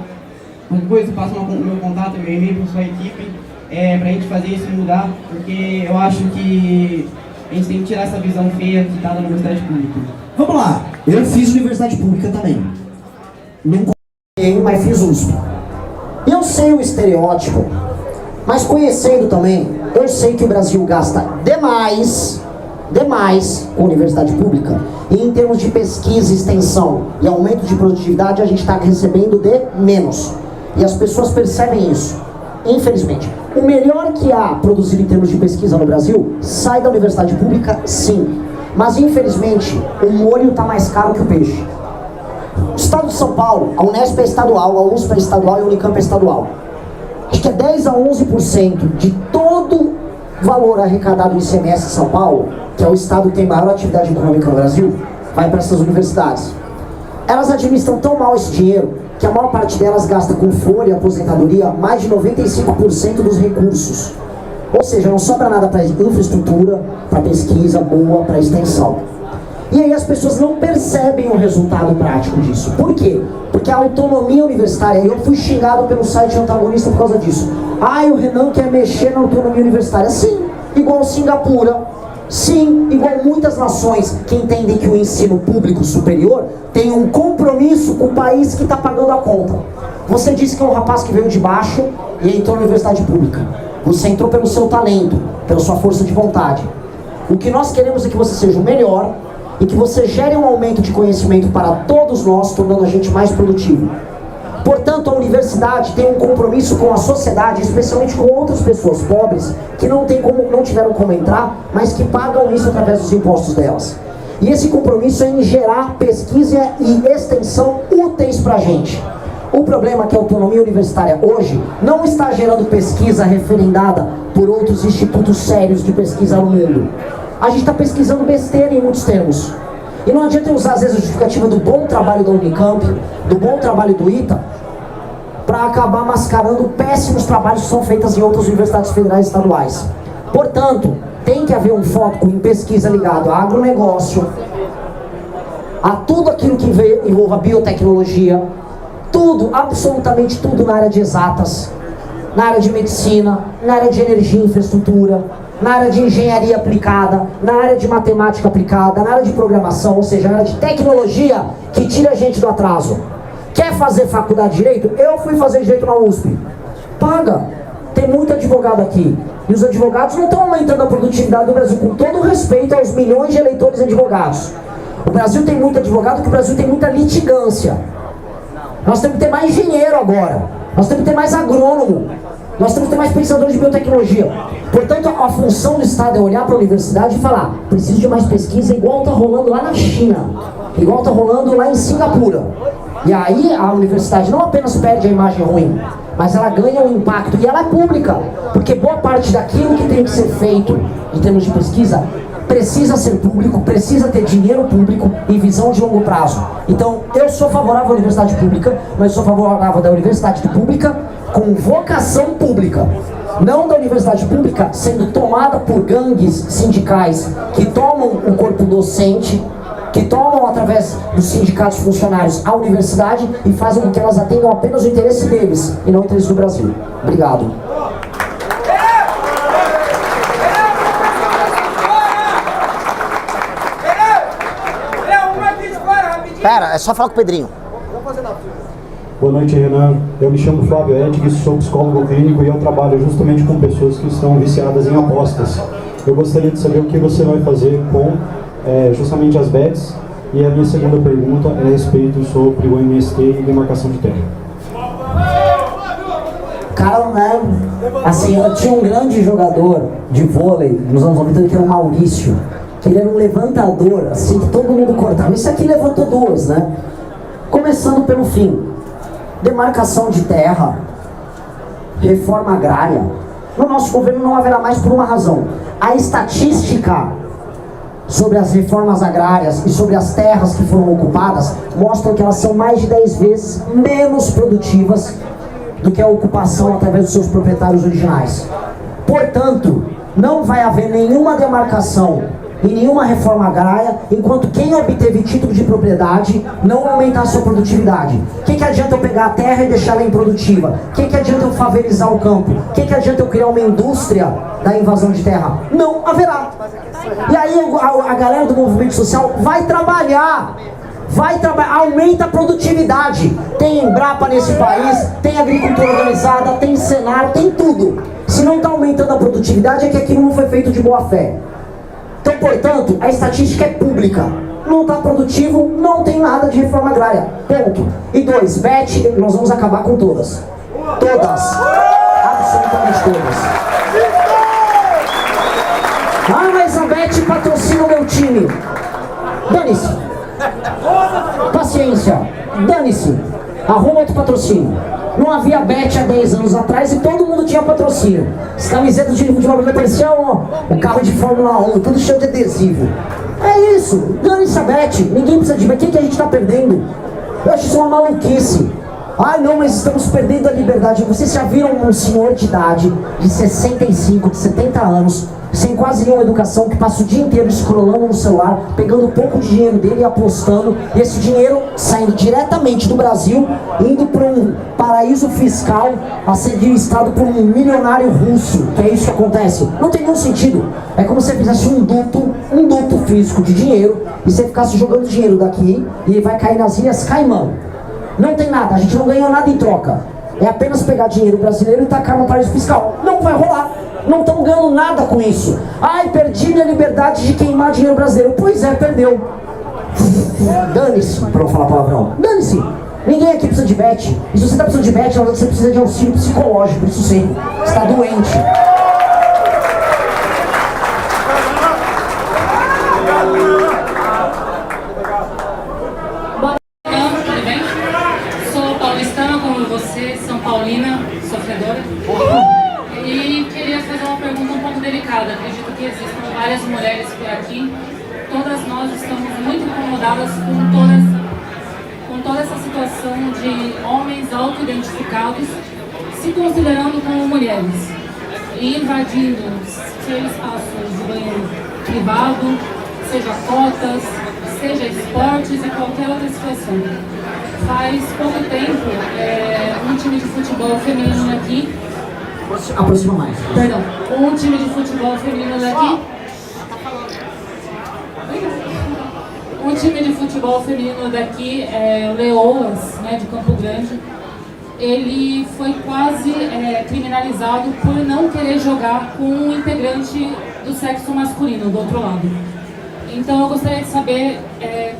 Depois eu passo meu contato, meu e-mail para sua equipe, para a gente fazer isso mudar, porque eu acho que a gente tem que tirar essa visão feia que está na universidade pública. Vamos lá, eu fiz universidade pública também. Não conheci, mas fiz USP. Eu sei o estereótipo, mas conhecendo também, eu sei que o Brasil gasta demais com universidade pública, e em termos de pesquisa, extensão e aumento de produtividade, a gente está recebendo de menos. E as pessoas percebem isso, infelizmente. O melhor que há produzido em termos de pesquisa no Brasil sai da universidade pública, sim. Mas infelizmente, o molho está mais caro que o peixe. O estado de São Paulo, a Unesp é estadual, a USP é estadual e a Unicamp é estadual. Acho que é 10 a 11% de todo o valor arrecadado no ICMS de São Paulo, que é o estado que tem maior atividade econômica no Brasil, vai para essas universidades. Elas administram tão mal esse dinheiro que a maior parte delas gasta com folha e aposentadoria mais de 95% dos recursos. Ou seja, não sobra nada para infraestrutura, para pesquisa boa, para extensão. E aí as pessoas não percebem o resultado prático disso. Por quê? Porque a autonomia universitária, eu fui xingado pelo site antagonista por causa disso. O Renan quer mexer na autonomia universitária. Sim, igual Singapura. Sim, igual muitas nações que entendem que o ensino público superior tem um compromisso com o país que está pagando a conta. Você disse que é um rapaz que veio de baixo e entrou na universidade pública. Você entrou pelo seu talento, pela sua força de vontade. O que nós queremos é que você seja o melhor e que você gere um aumento de conhecimento para todos nós, tornando a gente mais produtivo. Portanto, a universidade tem um compromisso com a sociedade, especialmente com outras pessoas pobres, que não tiveram como entrar, mas que pagam isso através dos impostos delas. E esse compromisso é em gerar pesquisa e extensão úteis para a gente. O problema é que a autonomia universitária hoje não está gerando pesquisa referendada por outros institutos sérios de pesquisa no mundo. A gente está pesquisando besteira em muitos termos. E não adianta usar às vezes a justificativa do bom trabalho da Unicamp, do bom trabalho do ITA, para acabar mascarando péssimos trabalhos que são feitos em outras universidades federais e estaduais. Portanto, tem que haver um foco em pesquisa ligado a agronegócio, a tudo aquilo que envolva biotecnologia, tudo, absolutamente tudo na área de exatas, na área de medicina, na área de energia e infraestrutura, na área de engenharia aplicada, na área de matemática aplicada, na área de programação, ou seja, na área de tecnologia que tira a gente do atraso. Quer fazer faculdade de Direito? Eu fui fazer Direito na USP. Paga. Tem muito advogado aqui. E os advogados não estão aumentando a produtividade do Brasil, com todo respeito aos milhões de eleitores advogados. O Brasil tem muito advogado, porque o Brasil tem muita litigância. Nós temos que ter mais engenheiro agora. Nós temos que ter mais agrônomo. Nós temos que ter mais pensadores de biotecnologia. Portanto, a função do Estado é olhar para a universidade e falar: preciso de mais pesquisa, igual está rolando lá na China, igual está rolando lá em Singapura. E aí a universidade não apenas perde a imagem ruim, mas ela ganha um impacto, e ela é pública, porque boa parte daquilo que tem que ser feito em termos de pesquisa precisa ser público, precisa ter dinheiro público e visão de longo prazo. Então, eu sou favorável à universidade pública, mas sou favorável da universidade pública com vocação pública. Não da universidade pública sendo tomada por gangues sindicais que tomam o corpo docente, que tomam através dos sindicatos funcionários a universidade e fazem com que elas atendam apenas o interesse deles e não o interesse do Brasil. Obrigado. Pera, é só falar com o Pedrinho. Boa noite, Renan. Eu me chamo Flávio Edg, sou psicólogo clínico e eu trabalho justamente com pessoas que estão viciadas em apostas. Eu gostaria de saber o que você vai fazer com justamente as bets. E a minha segunda pergunta é a respeito sobre o MST e demarcação de terra. Cara, né? Assim, eu tinha um grande jogador de vôlei nos anos 90 que era o Maurício, que ele era um levantador, assim, que todo mundo cortava. Isso aqui levantou duas, né? Começando pelo fim. Demarcação de terra, reforma agrária. No nosso governo não haverá mais por uma razão. A estatística sobre as reformas agrárias e sobre as terras que foram ocupadas mostram que elas são mais de 10 vezes menos produtivas do que a ocupação através dos seus proprietários originais. Portanto, não vai haver nenhuma demarcação e nenhuma reforma agrária enquanto quem obteve título de propriedade não aumentar a sua produtividade. O que adianta eu pegar a terra e deixar ela improdutiva? O que adianta eu favelizar o campo? O que adianta eu criar uma indústria da invasão de terra? Não haverá. E aí a galera do movimento social vai trabalhar, aumenta a produtividade. Tem Embrapa nesse país, tem agricultura organizada, tem Senar, tem tudo. Se não está aumentando a produtividade é que aquilo não foi feito de boa fé. Então, portanto, a estatística é pública. Não está produtivo, não tem nada de reforma agrária. Ponto. E 2, bet, nós vamos acabar com todas. Todas. Absolutamente todas. Ah, mas a bet patrocina o meu time. Dane-se. Paciência. Dane-se. Arruma outro patrocínio. Não havia bet há 10 anos atrás e todo mundo tinha patrocínio. As camisetas de futebol pareciam o carro de Fórmula 1, tudo cheio de adesivo. É isso, dane-se a bet. Ninguém precisa de bet. O que a gente está perdendo? Eu acho isso uma maluquice. Ai não, mas estamos perdendo a liberdade. Vocês já viram um senhor de idade, de 65, de 70 anos, sem quase nenhuma educação, que passa o dia inteiro scrollando no celular, pegando um pouco de dinheiro dele e apostando, e esse dinheiro saindo diretamente do Brasil, indo para um paraíso fiscal a ser administrado por um milionário russo, que é isso que acontece. Não tem nenhum sentido. É como se você fizesse um duto físico de dinheiro, e você ficasse jogando dinheiro daqui, e ele vai cair nas Ilhas Caimão. Não tem nada, a gente não ganhou nada em troca. É apenas pegar dinheiro brasileiro e tacar no paraíso fiscal. Não vai rolar. Não estão ganhando nada com isso. Ai, perdi minha liberdade de queimar dinheiro brasileiro. Pois é, perdeu. Dane-se, para não falar palavrão. Dane-se. Ninguém aqui precisa de bet. E se você está precisando de bet, você precisa de auxílio psicológico. Isso sim. Você está doente. Tudo bem? Sou paulistana como você, São Paulina, sofredora. E queria fazer uma pergunta um pouco delicada. Acredito que existam várias mulheres por aqui. Todas nós estamos muito incomodadas com toda essa situação de homens auto-identificados se considerando como mulheres e invadindo, seja espaços de banheiro privado, seja cotas, seja esportes e qualquer outra situação. Faz pouco tempo, um time de futebol feminino aqui. Aproxima mais. Perdão, um time de futebol feminino daqui. Um time de futebol feminino daqui, o Leoas, né, de Campo Grande, ele foi quase criminalizado por não querer jogar com um integrante do sexo masculino, do outro lado. Então eu gostaria de saber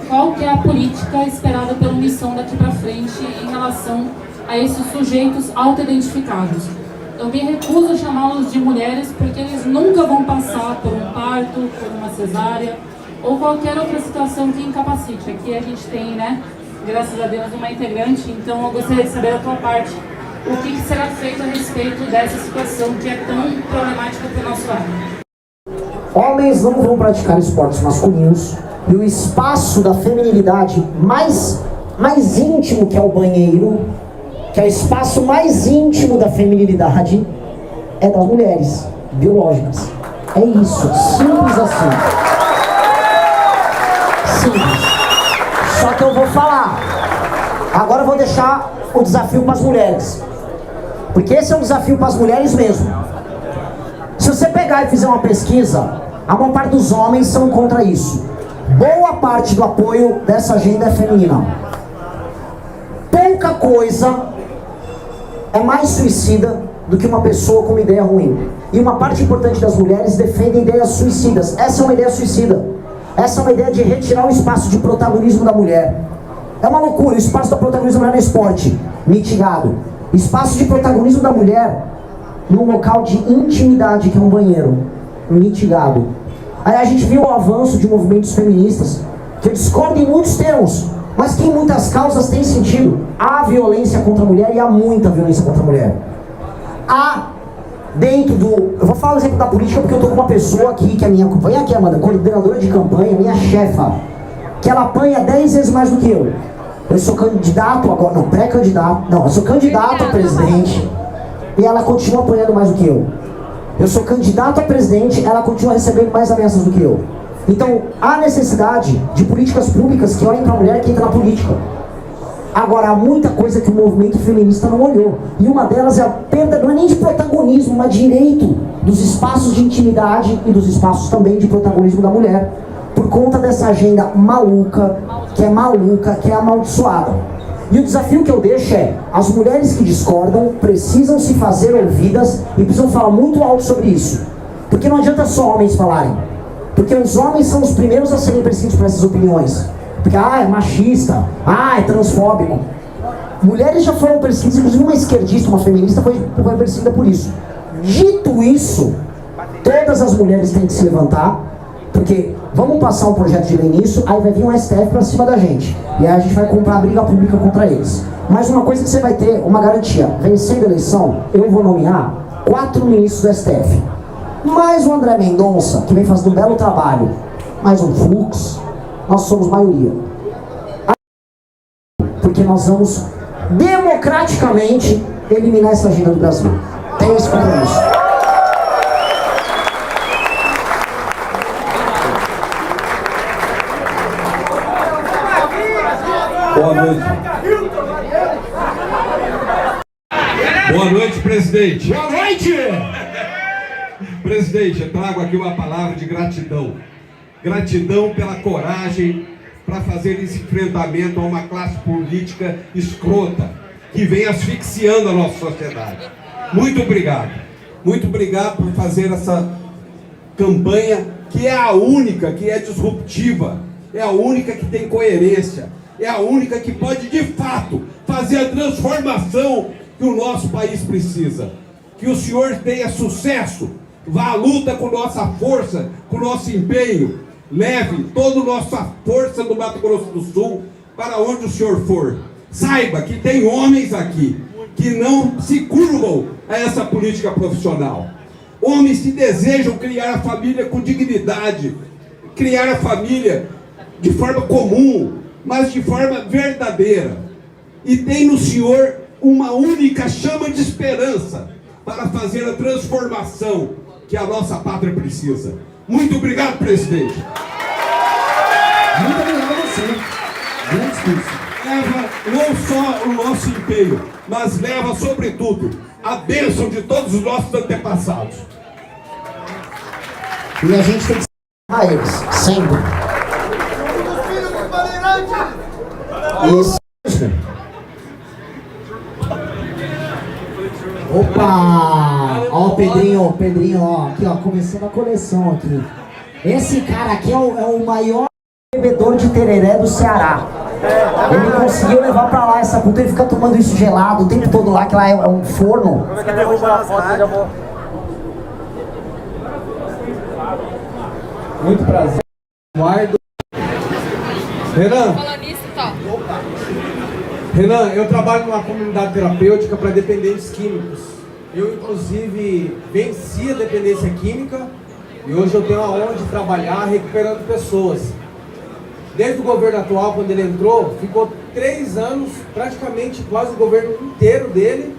qual que é a política esperada pela Missão daqui para frente em relação a esses sujeitos auto-identificados. Eu me recuso a chamá-los de mulheres porque eles nunca vão passar por um parto, por uma cesárea ou qualquer outra situação que incapacite. Aqui a gente tem, né, graças a Deus, uma integrante, então eu gostaria de saber da tua parte o que será feito a respeito dessa situação que é tão problemática para o nosso lado. Homens não vão praticar esportes masculinos e o espaço da feminilidade mais íntimo, que é o banheiro, que é o espaço mais íntimo da feminilidade, é das mulheres biológicas. É isso, simples assim. Simples. Só que eu vou falar. Agora eu vou deixar o desafio para as mulheres. Porque esse é um desafio para as mulheres mesmo. Se você pegar e fizer uma pesquisa, a maior parte dos homens são contra pouca parte do apoio dessa agenda é feminina. pouca coisa é mais suicida do que uma pessoa com uma ideia ruim. E uma parte importante das mulheres defende ideias suicidas. Essa é uma ideia suicida. Essa é uma ideia de retirar o espaço de protagonismo da mulher. É uma loucura. O espaço da protagonismo da mulher no esporte, mitigado. Espaço de protagonismo da mulher num local de intimidade, que é um banheiro, mitigado. Aí a gente viu o avanço de movimentos feministas, que eu discordo em muitos termos, mas que em muitas causas tem sentido. Há violência contra a mulher e há muita violência contra a mulher. Há dentro do... Eu vou falar o exemplo da política porque eu tô com uma pessoa aqui, que é minha companheira, aqui, Amanda, coordenadora de campanha, minha chefa, que ela apanha 10 vezes mais do que eu. Eu sou candidato agora, não, pré-candidato, não, eu sou candidato a presidente e ela continua apanhando mais do que eu. Eu sou candidato a presidente, ela continua recebendo mais ameaças do que eu. Então, há necessidade de políticas públicas que olhem para a mulher que entra na política. Agora, há muita coisa que o movimento feminista não olhou. E uma delas é a perda, não é nem de protagonismo, mas de direito dos espaços de intimidade e dos espaços também de protagonismo da mulher. Por conta dessa agenda maluca, que é amaldiçoada. E o desafio que eu deixo é, as mulheres que discordam precisam se fazer ouvidas e precisam falar muito alto sobre isso. Porque não adianta só homens falarem. Porque os homens são os primeiros a serem perseguidos por essas opiniões. Porque, é machista, é transfóbico. Mulheres já foram perseguidas, inclusive uma esquerdista, uma feminista foi perseguida por isso. Dito isso, todas as mulheres têm que se levantar, porque vamos passar um projeto de lei nisso, aí vai vir um STF pra cima da gente. E aí a gente vai comprar a briga pública contra eles. Mas uma coisa que você vai ter, uma garantia, vencendo a eleição, eu vou nomear 4 ministros do STF. Mais o André Mendonça, que vem fazendo um belo trabalho. Mais um Fux. Nós somos maioria. Porque nós vamos democraticamente eliminar essa agenda do Brasil. Tenho esse compromisso. Boa noite. Boa noite, presidente. Boa noite! Presidente, eu trago aqui uma palavra de gratidão. Gratidão pela coragem para fazer esse enfrentamento a uma classe política escrota que vem asfixiando a nossa sociedade. Muito obrigado. Muito obrigado por fazer essa campanha que é a única que é disruptiva, é a única que tem coerência, é a única que pode de fato fazer a transformação que o nosso país precisa. Que o senhor tenha sucesso, vá à luta com nossa força, com nosso empenho, leve toda a nossa força do Mato Grosso do Sul para onde o senhor for. Saiba que tem homens aqui que não se curvam a essa política profissional. Homens que desejam criar a família com dignidade, criar a família de forma comum, mas de forma verdadeira. E tem no senhor uma única chama de esperança para fazer a transformação que a nossa pátria precisa. Muito obrigado, presidente. Muito obrigado a você. Grande discurso. Leva não só o nosso empenho, mas leva, sobretudo, a bênção de todos os nossos antepassados. E a gente tem que a eles, sempre. Isso. Opa! Ó o Pedrinho, ó, aqui ó, começando a coleção aqui. Esse cara aqui é o maior bebedor de tereré do Ceará. Ele conseguiu levar pra lá essa puta, ele fica tomando isso gelado o tempo todo lá, que lá é um forno. Muito prazer. Eduardo. Renan. Falando nisso, tá. Renan, eu trabalho numa comunidade terapêutica para dependentes químicos. Eu, inclusive, venci a dependência química e hoje eu tenho a honra de trabalhar recuperando pessoas. Desde o governo atual, quando ele entrou, ficou 3 anos, praticamente quase o governo inteiro dele,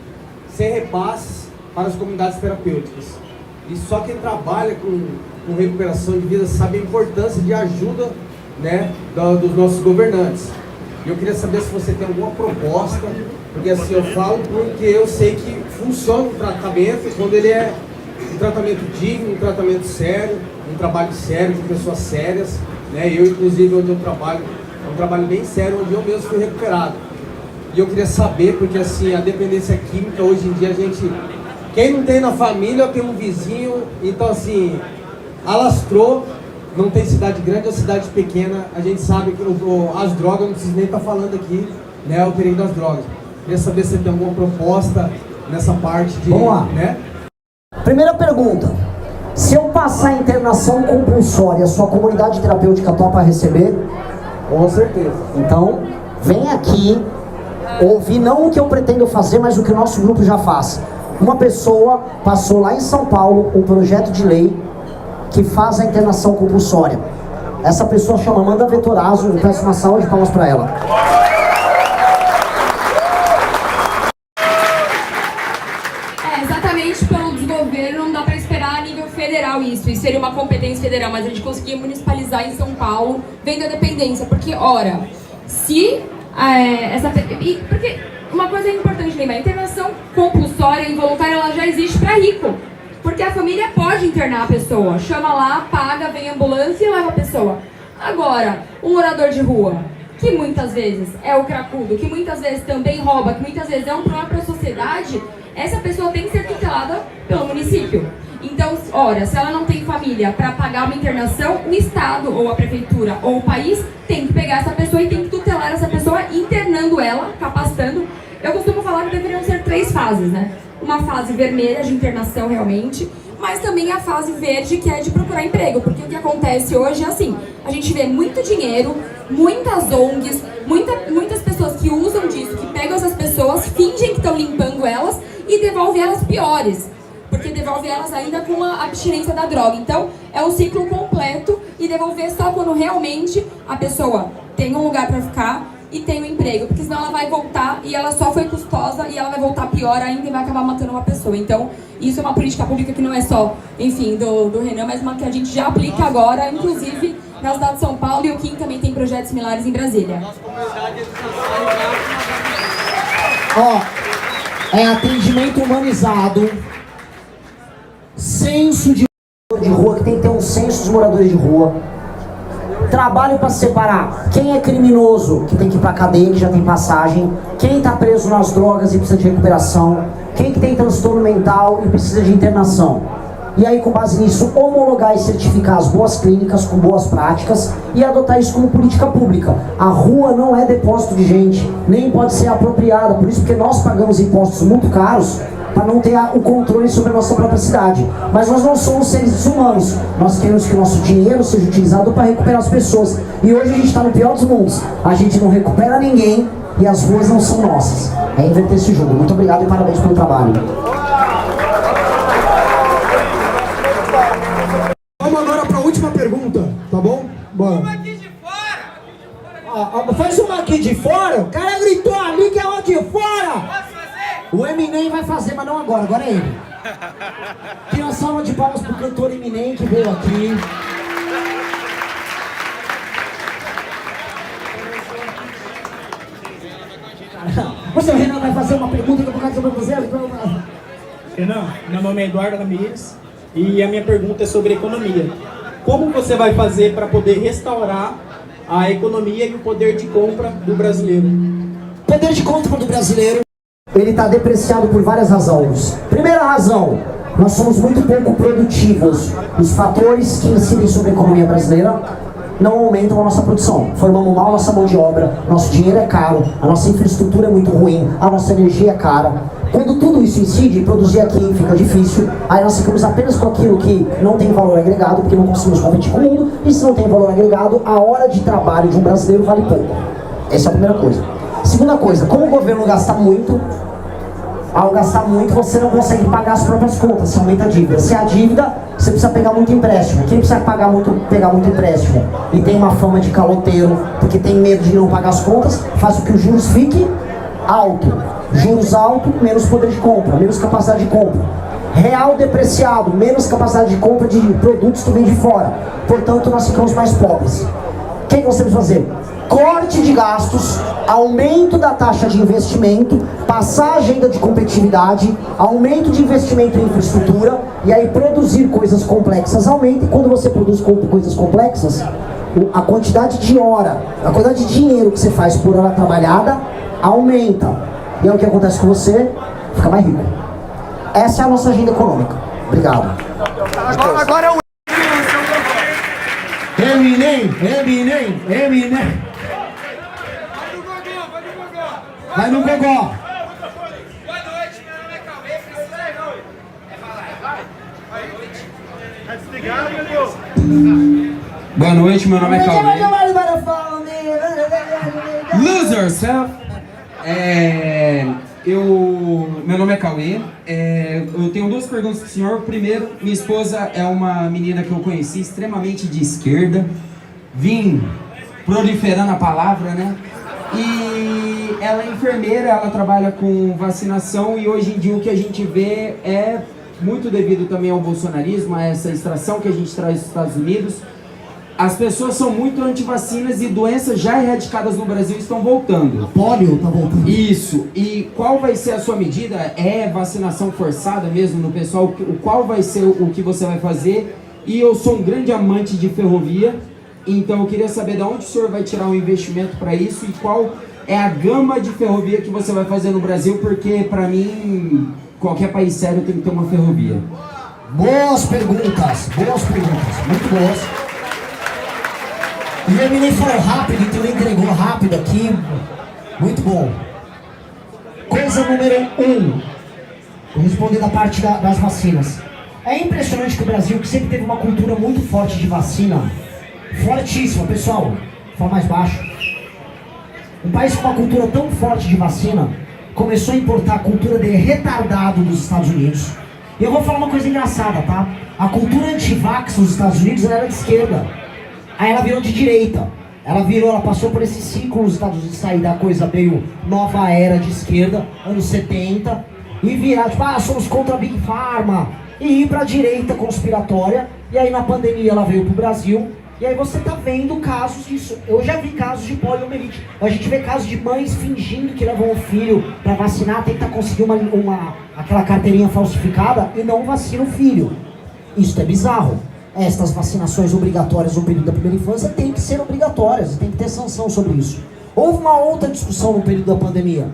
sem repasses para as comunidades terapêuticas. E só quem trabalha com recuperação de vida sabe a importância de ajuda, né, dos nossos governantes. E eu queria saber se você tem alguma proposta, porque assim eu falo porque eu sei que funciona o tratamento quando ele é um tratamento digno, um tratamento sério, um trabalho sério, com pessoas sérias, né? Eu, inclusive, onde eu trabalho, é um trabalho bem sério, onde eu mesmo fui recuperado. E E eu queria saber, porque assim, a dependência química hoje em dia a gente... Quem não tem na família tem um vizinho, então assim, alastrou, não tem cidade grande ou cidade pequena, a gente sabe que as drogas, não preciso nem estar falando aqui, né, o perigo das drogas. Queria saber se você tem alguma proposta nessa parte de... Vamos lá. Né? Primeira pergunta. Se eu passar a internação compulsória, a sua comunidade terapêutica topa receber? Com certeza. Então, vem aqui ouvir não o que eu pretendo fazer, mas o que o nosso grupo já faz. Uma pessoa passou lá em São Paulo um projeto de lei que faz a internação compulsória. Essa pessoa chama Amanda Vettorazzo, eu peço uma salva de palmas para ela. Exatamente pelo desgoverno, não dá para esperar a nível federal isso seria uma competência federal, mas a gente conseguia municipalizar em São Paulo, vendo a dependência, porque, ora, se porque uma coisa importante lembrar, a internação compulsória e involuntária, ela já existe para rico, porque a família pode internar a pessoa, chama lá, paga, vem a ambulância e leva a pessoa. Agora, um morador de rua, que muitas vezes é o cracudo, que muitas vezes também rouba, que muitas vezes é um problema para a sociedade, essa pessoa tem que ser tutelada pelo município. Então, ora, se ela não tem família para pagar uma internação, o Estado, ou a Prefeitura, ou o país, tem que pegar essa pessoa e tem que tutelar essa pessoa, internando ela, capacitando. Eu costumo falar que deveriam ser 3 fases, né? Uma fase vermelha de internação, realmente, mas também a fase verde, que é de procurar emprego, porque o que acontece hoje é assim, a gente vê muito dinheiro, muitas ONGs, muitas pessoas que usam disso, que pegam essas pessoas, fingem que estão limpando elas e devolvem elas piores, porque devolve elas ainda com a abstinência da droga. Então, é um ciclo completo e devolver só quando realmente a pessoa tem um lugar para ficar e tem um emprego, porque senão ela vai voltar e ela só foi custosa e ela vai voltar pior ainda e vai acabar matando uma pessoa. Então, isso é uma política pública que não é só, enfim, do Renan, mas uma que a gente já aplica agora, inclusive na cidade de São Paulo, e o Kim também tem projetos similares em Brasília. É atendimento humanizado, censo de rua, que tem que ter um censo dos moradores de rua, trabalho para separar quem é criminoso, que tem que ir pra cadeia, que já tem passagem, quem tá preso nas drogas e precisa de recuperação, quem que tem transtorno mental e precisa de internação. E aí, com base nisso, homologar e certificar as boas clínicas com boas práticas e adotar isso como política pública. A rua não é depósito de gente, nem pode ser apropriada, por isso porque nós pagamos impostos muito caros para não ter o controle sobre a nossa própria cidade. Mas nós não somos seres humanos, nós queremos que o nosso dinheiro seja utilizado para recuperar as pessoas. E hoje a gente está no pior dos mundos, a gente não recupera ninguém e as ruas não são nossas. É inverter esse jogo. Muito obrigado e parabéns pelo trabalho. Vamos agora para a última pergunta, tá bom? Bora. Uma aqui de fora! Faz uma aqui de fora? O cara gritou ali que é uma de fora! Posso fazer? O Eminem vai fazer, mas não agora, agora é ele. Tira uma salva de palmas pro cantor Eminem que veio aqui. Você, Renan, vai fazer uma pergunta que eu vou fazer pra você? Renan, meu nome é Eduardo Ramirez e a minha pergunta é sobre economia. Como você vai fazer para poder restaurar a economia e o poder de compra do brasileiro? O poder de compra do brasileiro, ele está depreciado por várias razões. Primeira razão, nós somos muito pouco produtivos. Os fatores que incidem sobre a economia brasileira não aumentam a nossa produção. Formamos mal a nossa mão de obra, nosso dinheiro é caro, a nossa infraestrutura é muito ruim, a nossa energia é cara. Quando tudo isso incide, produzir aqui fica difícil, aí nós ficamos apenas com aquilo que não tem valor agregado, porque não conseguimos competir com o mundo, e se não tem valor agregado, a hora de trabalho de um brasileiro vale pouco. Essa é a primeira coisa. Segunda coisa, como o governo gasta muito, ao gastar muito você não consegue pagar as próprias contas, você aumenta a dívida. Se a dívida, você precisa pegar muito empréstimo. Quem precisa pegar muito empréstimo e tem uma fama de caloteiro, porque tem medo de não pagar as contas, faz com que os juros fiquem alto. Juros altos, menos poder de compra, menos capacidade de compra. Real depreciado, menos capacidade de compra de produtos que vêm de fora. Portanto, nós ficamos mais pobres. O que nós temos que fazer? Corte de gastos, aumento da taxa de investimento, passar a agenda de competitividade, aumento de investimento em infraestrutura, e aí produzir coisas complexas aumenta, e quando você produz coisas complexas, a quantidade de hora, a quantidade de dinheiro que você faz por hora trabalhada aumenta. E aí o que acontece com você? Fica mais rico. Essa é a nossa agenda econômica. Obrigado. Agora é o Eminem. Vai no gogó. Boa noite, meu nome é Cauê, precisa não. Vai noite. Tá desligado, meu Deus? Boa noite, meu nome é Cauê. Lose yourself. Meu nome é Cauê. Eu tenho duas perguntas pro senhor. Primeiro, minha esposa é uma menina que eu conheci extremamente de esquerda. Vim proliferando a palavra, né? E ela é enfermeira, ela trabalha com vacinação e hoje em dia o que a gente vê é muito devido também ao bolsonarismo, a essa extração que a gente traz dos Estados Unidos. As pessoas são muito anti-vacinas e doenças já erradicadas no Brasil estão voltando. Pólio tá voltando. Isso. E qual vai ser a sua medida? É vacinação forçada mesmo no pessoal? Qual vai ser o que você vai fazer? E eu sou um grande amante de ferrovia, então eu queria saber de onde o senhor vai tirar um investimento para isso e qual é a gama de ferrovia que você vai fazer no Brasil, porque para mim, qualquer país sério tem que ter uma ferrovia. Boas perguntas, muito boas. E o Eminem falou rápido, então ele entregou rápido aqui. Muito bom. Coisa número 1. Vou responder da parte das vacinas. É impressionante que o Brasil, que sempre teve uma cultura muito forte de vacina, fortíssima, pessoal, fala mais baixo. Um país com uma cultura tão forte de vacina, começou a importar a cultura de retardado dos Estados Unidos. E eu vou falar uma coisa engraçada, tá? A cultura anti-vax nos Estados Unidos ela era de esquerda. Aí ela virou de direita. Ela passou por esse ciclo nos Estados Unidos, sair da coisa meio nova era de esquerda, anos 70, e virar, tipo, somos contra a Big Pharma, e ir pra direita conspiratória, e aí na pandemia ela veio pro Brasil, e aí você tá vendo casos disso. Eu já vi casos de poliomielite. A gente vê casos de mães fingindo que levam o filho pra vacinar, tentar conseguir aquela carteirinha falsificada e não vacina o filho. Isso é bizarro. Estas vacinações obrigatórias no período da primeira infância têm que ser obrigatórias, tem que ter sanção sobre isso. Houve uma outra discussão no período da pandemia.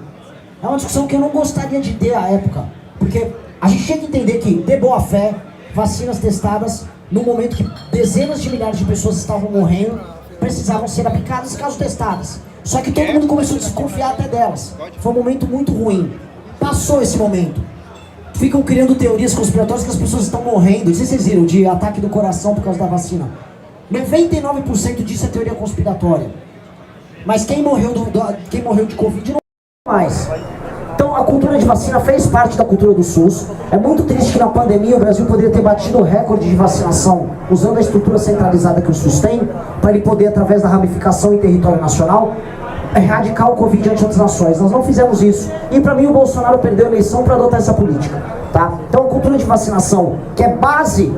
É uma discussão que eu não gostaria de ter à época, porque a gente tinha que entender que, de boa fé, vacinas testadas, no momento que dezenas de milhares de pessoas estavam morrendo, precisavam ser aplicadas caso testadas. Só que todo mundo começou a desconfiar até delas. Foi um momento muito ruim. Passou esse momento. Ficam criando teorias conspiratórias que as pessoas estão morrendo. Não sei se vocês viram, de ataque do coração por causa da vacina. 99% disso é teoria conspiratória. Mas quem morreu de Covid não mais. Então a cultura de vacina fez parte da cultura do SUS. É muito triste que na pandemia o Brasil poderia ter batido o recorde de vacinação usando a estrutura centralizada que o SUS tem, para ele poder, através da ramificação em território nacional, erradicar o Covid ante outras nações. Nós não fizemos isso. E para mim o Bolsonaro perdeu a eleição para adotar essa política. Tá? Então a cultura de vacinação, que é base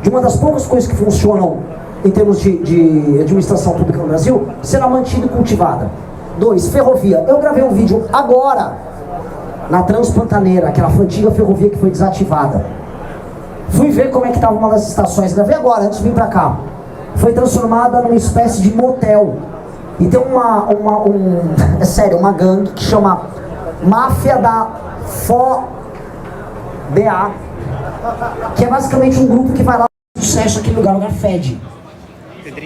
de uma das poucas coisas que funcionam em termos de administração pública no Brasil, será mantida e cultivada. 2. Ferrovia. Eu gravei um vídeo agora na Transpantaneira, aquela antiga ferrovia que foi desativada. Fui ver como é que estava uma das estações. Gravei agora, antes de vir para cá. Foi transformada numa espécie de motel. E tem é sério, uma gangue que chama Máfia da FOBA, que é basicamente um grupo que vai lá fazer sucesso aqui no lugar fede.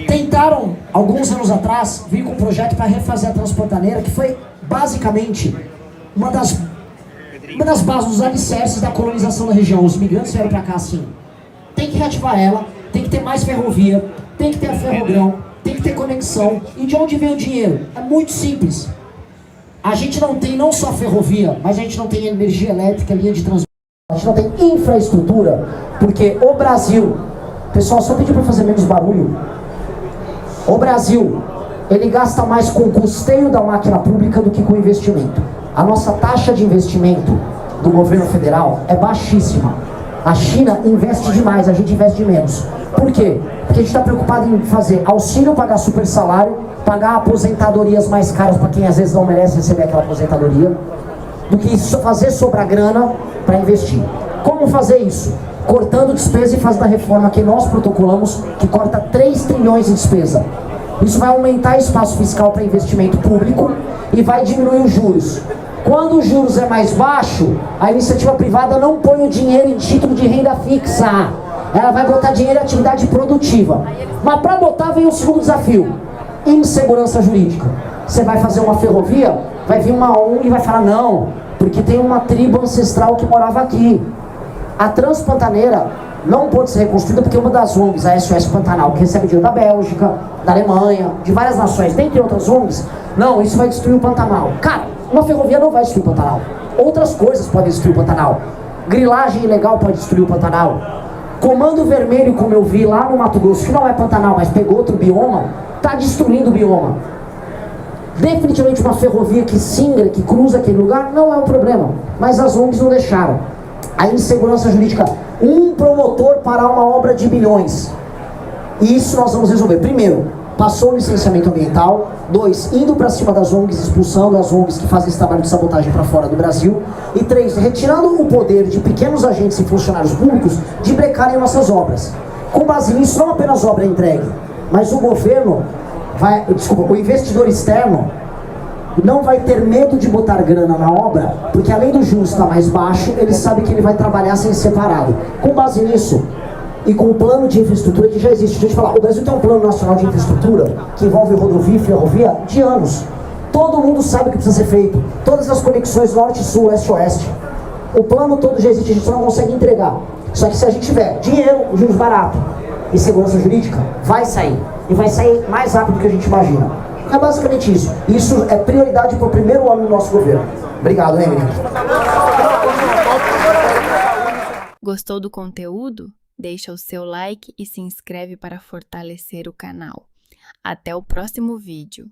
Tentaram, alguns anos atrás, vir com um projeto para refazer a Transpantaneira, que foi basicamente uma das bases dos alicerces da colonização da região. Os migrantes vieram para cá assim. Tem que reativar ela, tem que ter mais ferrovia, tem que ter a Ferrogrão, tem que ter conexão. E de onde vem o dinheiro? É muito simples. A gente não tem não só ferrovia, mas a gente não tem energia elétrica, linha de transporte. A gente não tem infraestrutura, porque o Brasil... Pessoal, só pedir para fazer menos barulho. O Brasil, ele gasta mais com o custeio da máquina pública do que com investimento. A nossa taxa de investimento do governo federal é baixíssima. A China investe demais, a gente investe de menos. Por quê? Porque a gente está preocupado em fazer auxílio, pagar super salário, pagar aposentadorias mais caras para quem às vezes não merece receber aquela aposentadoria, do que fazer sobrar grana para investir. Como fazer isso? Cortando despesa e fazendo a reforma que nós protocolamos, que corta 3 trilhões de despesa. Isso vai aumentar espaço fiscal para investimento público e vai diminuir os juros. Quando os juros é mais baixo, a iniciativa privada não põe o dinheiro em título de renda fixa. Ela vai botar dinheiro em atividade produtiva. Mas para botar vem o segundo desafio: insegurança jurídica. Você vai fazer uma ferrovia, vai vir uma ONG e vai falar não, porque tem uma tribo ancestral que morava aqui. A Transpantaneira não pôde ser reconstruída porque uma das ONGs, a SOS Pantanal, que recebe dinheiro da Bélgica, da Alemanha, de várias nações, dentre outras ONGs, não, isso vai destruir o Pantanal. Cara, uma ferrovia não vai destruir o Pantanal. Outras coisas podem destruir o Pantanal. Grilagem ilegal pode destruir o Pantanal. Comando Vermelho, como eu vi lá no Mato Grosso, que não é Pantanal, mas pegou outro bioma, está destruindo o bioma. Definitivamente uma ferrovia que singra, que cruza aquele lugar, não é um problema. Mas as ONGs não deixaram. A insegurança jurídica, um promotor parar uma obra de bilhões. Isso nós vamos resolver. Primeiro, passou o licenciamento ambiental. 2, indo para cima das ONGs, expulsando as ONGs que fazem esse trabalho de sabotagem para fora do Brasil. E 3, retirando o poder de pequenos agentes e funcionários públicos de brecarem nossas obras. Com base nisso, não apenas a obra é entregue, mas o governo o investidor externo não vai ter medo de botar grana na obra, porque além do juros estar mais baixo, ele sabe que ele vai trabalhar sem separado. Com base nisso, e com o plano de infraestrutura que já existe, a gente fala, o Brasil tem um plano nacional de infraestrutura que envolve rodovia e ferrovia de anos. Todo mundo sabe o que precisa ser feito. Todas as conexões norte-sul, leste-oeste. O plano todo já existe, a gente só não consegue entregar. Só que se a gente tiver dinheiro, juros barato e segurança jurídica, vai sair. E vai sair mais rápido do que a gente imagina. É basicamente isso. Isso é prioridade para o primeiro ano do nosso governo. Obrigado, Emily. Gostou do conteúdo? Deixa o seu like e se inscreve para fortalecer o canal. Até o próximo vídeo.